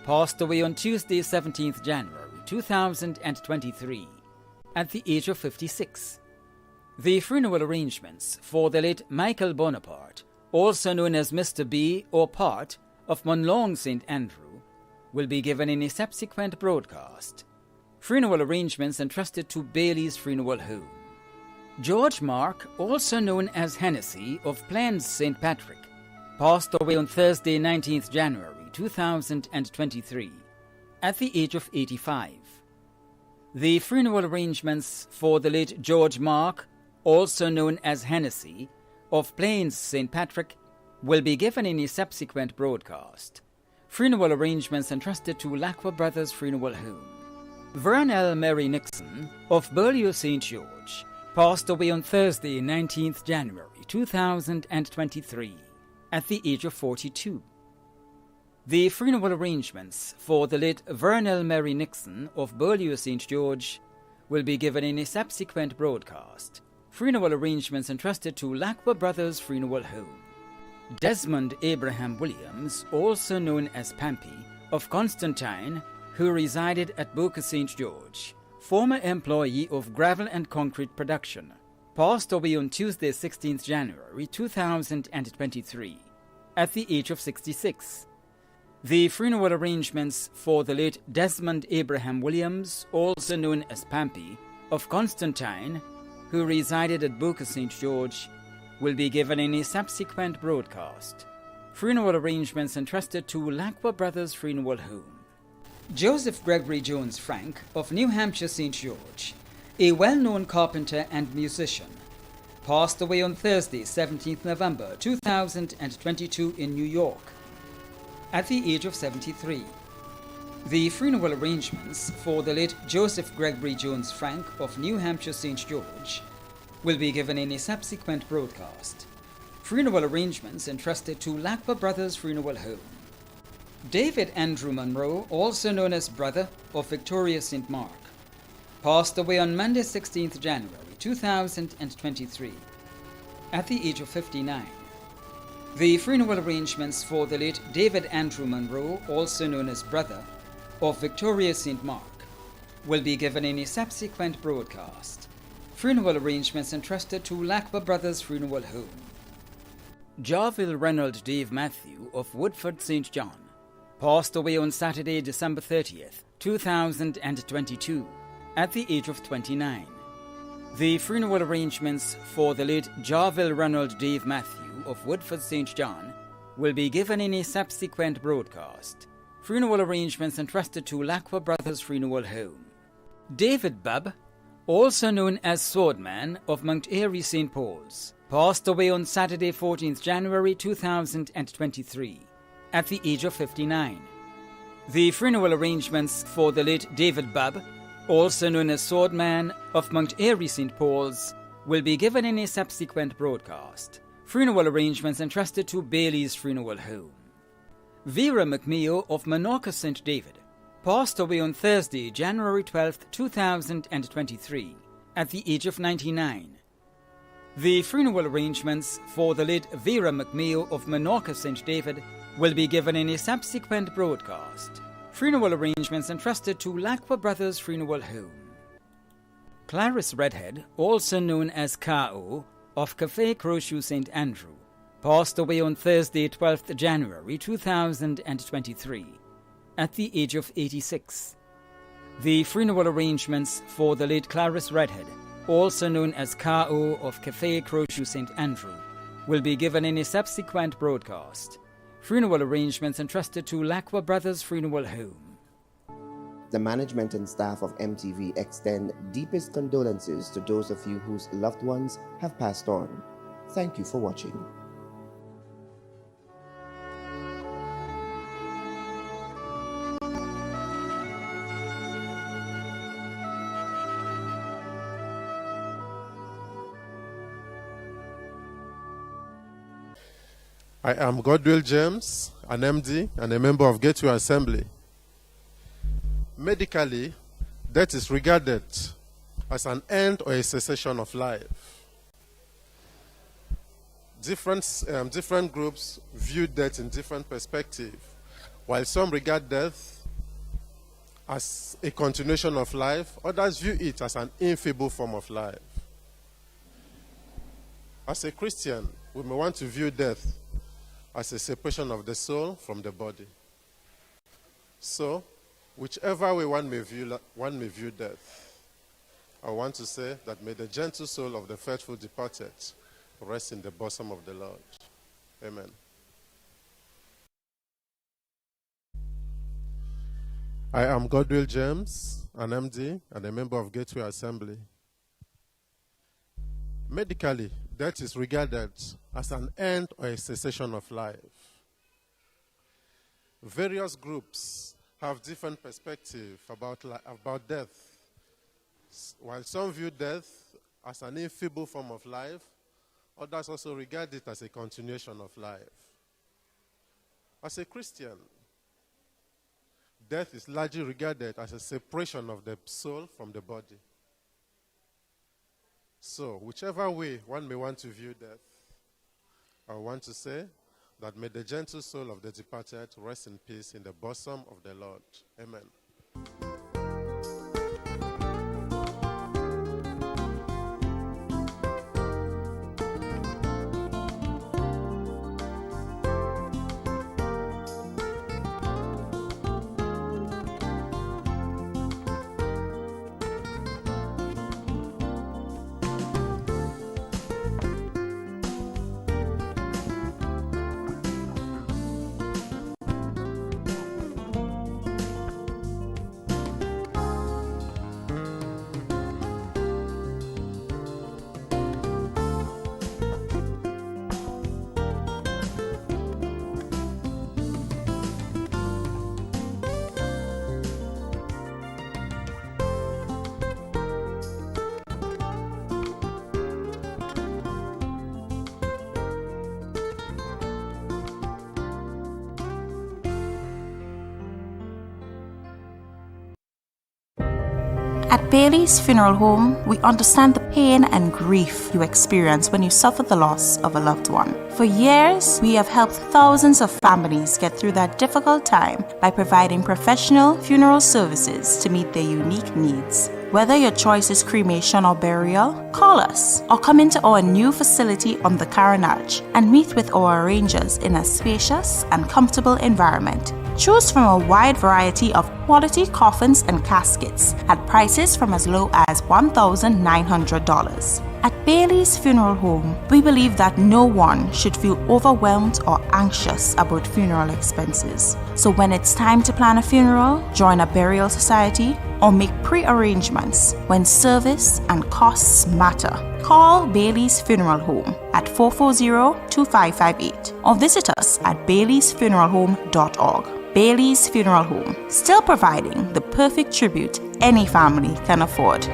passed away on Tuesday 17th January 2023 at the age of 56. The funeral arrangements for the late Michael Bonaparte, also known as Mr. B or Part, of Monlong St. Andrew, will be given in a subsequent broadcast. Funeral arrangements entrusted to Bailey's Funeral Home. George Mark, also known as Hennessy of Plains St. Patrick, passed away on Thursday 19th January 2023 at the age of 85. The funeral arrangements for the late George Mark, also known as Hennessy of Plains St. Patrick, will be given in a subsequent broadcast. Funeral arrangements entrusted to Lacqua Brothers Funeral Home. Vernell Mary Nixon of Beaulieu St. George passed away on Thursday 19th January 2023 at the age of 42. The funeral arrangements for the late Vernell Mary Nixon of Beaulieu St. George will be given in a subsequent broadcast. Funeral arrangements entrusted to Lacqua Brothers Funeral Home. Desmond Abraham Williams, also known as Pampy, of Constantine, who resided at Boca St. George, former employee of Gravel and Concrete Production, passed away on Tuesday 16th January 2023 at the age of 66. The funeral arrangements for the late Desmond Abraham Williams, also known as Pampy, of Constantine, who resided at Boca St. George, will be given in a subsequent broadcast. Funeral arrangements entrusted to Lacqua Brothers Funeral Home. Joseph Gregory Jones Frank of New Hampshire St. George, a well-known carpenter and musician, passed away on Thursday 17th November 2022 in New York at the age of 73. The funeral arrangements for the late Joseph Gregory Jones Frank of New Hampshire St. George will be given in a subsequent broadcast. Funeral arrangements entrusted to Lacqua Brothers Funeral Home. David Andrew Monroe, also known as brother of Victoria St. Mark, passed away on Monday 16th January 2023 at the age of 59. The funeral arrangements for the late David Andrew Monroe, also known as brother of Victoria St. Mark, will be given in a subsequent broadcast. Funeral arrangements entrusted to Lakba Brothers Funeral Home. Jarville Reynold Dave Matthew of Woodford St. John passed away on Saturday, December 30th, 2022, at the age of 29. The funeral arrangements for the late Jarville Reynold Dave Matthew of Woodford St. John will be given in a subsequent broadcast. Funeral arrangements entrusted to Lakwa Brothers Funeral Home. David Bubb, also known as Swordman of Mount Airy St. Paul's, passed away on Saturday 14th January 2023 at the age of 59. The funeral arrangements for the late David Bubb, also known as Swordman of Mount Airy St. Paul's, will be given in a subsequent broadcast. Funeral arrangements entrusted to Bailey's Funeral Home. Vera McMeo of Menorca St. David passed away on Thursday, January 12th, 2023, at the age of 99. The funeral arrangements for the late Vera McMeo of Menorca St. David will be given in a subsequent broadcast. Funeral arrangements entrusted to Lakwa Brothers Funeral Home. Clarice Redhead, also known as K.O., of Cafe Croshoe St. Andrew, passed away on Thursday, 12th January 2023, at the age of 86. The funeral arrangements for the late Clarice Redhead, also known as K.O. of Cafe Croshoe St. Andrew, will be given in a subsequent broadcast. Funeral arrangements entrusted to Lakwa Brothers Funeral Home. The management and staff of MTV extend deepest condolences to those of you whose loved ones have passed on. Thank you for watching. I am Godwill James, an MD and a member of Gateway Assembly. Medically, death is regarded as an end or a cessation of life. Different groups view death in different perspectives. While some regard death as a continuation of life, others view it as an infeeble form of life. As a Christian, we may want to view death as a separation of the soul from the body. So, whichever way one may view death, I want to say that may the gentle soul of the faithful departed rest in the bosom of the Lord. Amen. I am Godwill James, an MD and a member of Gateway Assembly. Medically, death is regarded as an end or a cessation of life. Various groups have different perspectives about death. While some view death as an infeeble form of life, others also regard it as a continuation of life. As a Christian, death is largely regarded as a separation of the soul from the body. So, whichever way one may want to view death, I want to say that may the gentle soul of the departed rest in peace in the bosom of the Lord. Amen. At Bailey's Funeral Home, we understand the pain and grief you experience when you suffer the loss of a loved one. For years, we have helped thousands of families get through that difficult time by providing professional funeral services to meet their unique needs. Whether your choice is cremation or burial, call us or come into our new facility on the Carenage and meet with our arrangers in a spacious and comfortable environment. Choose from a wide variety of quality coffins and caskets at prices from as low as $1,900. At Bailey's Funeral Home, we believe that no one should feel overwhelmed or anxious about funeral expenses. So when it's time to plan a funeral, join a burial society, or make pre-arrangements when service and costs matter, call Bailey's Funeral Home at 440-2558 or visit us at baileysfuneralhome.org. Bailey's Funeral Home, still providing the perfect tribute any family can afford.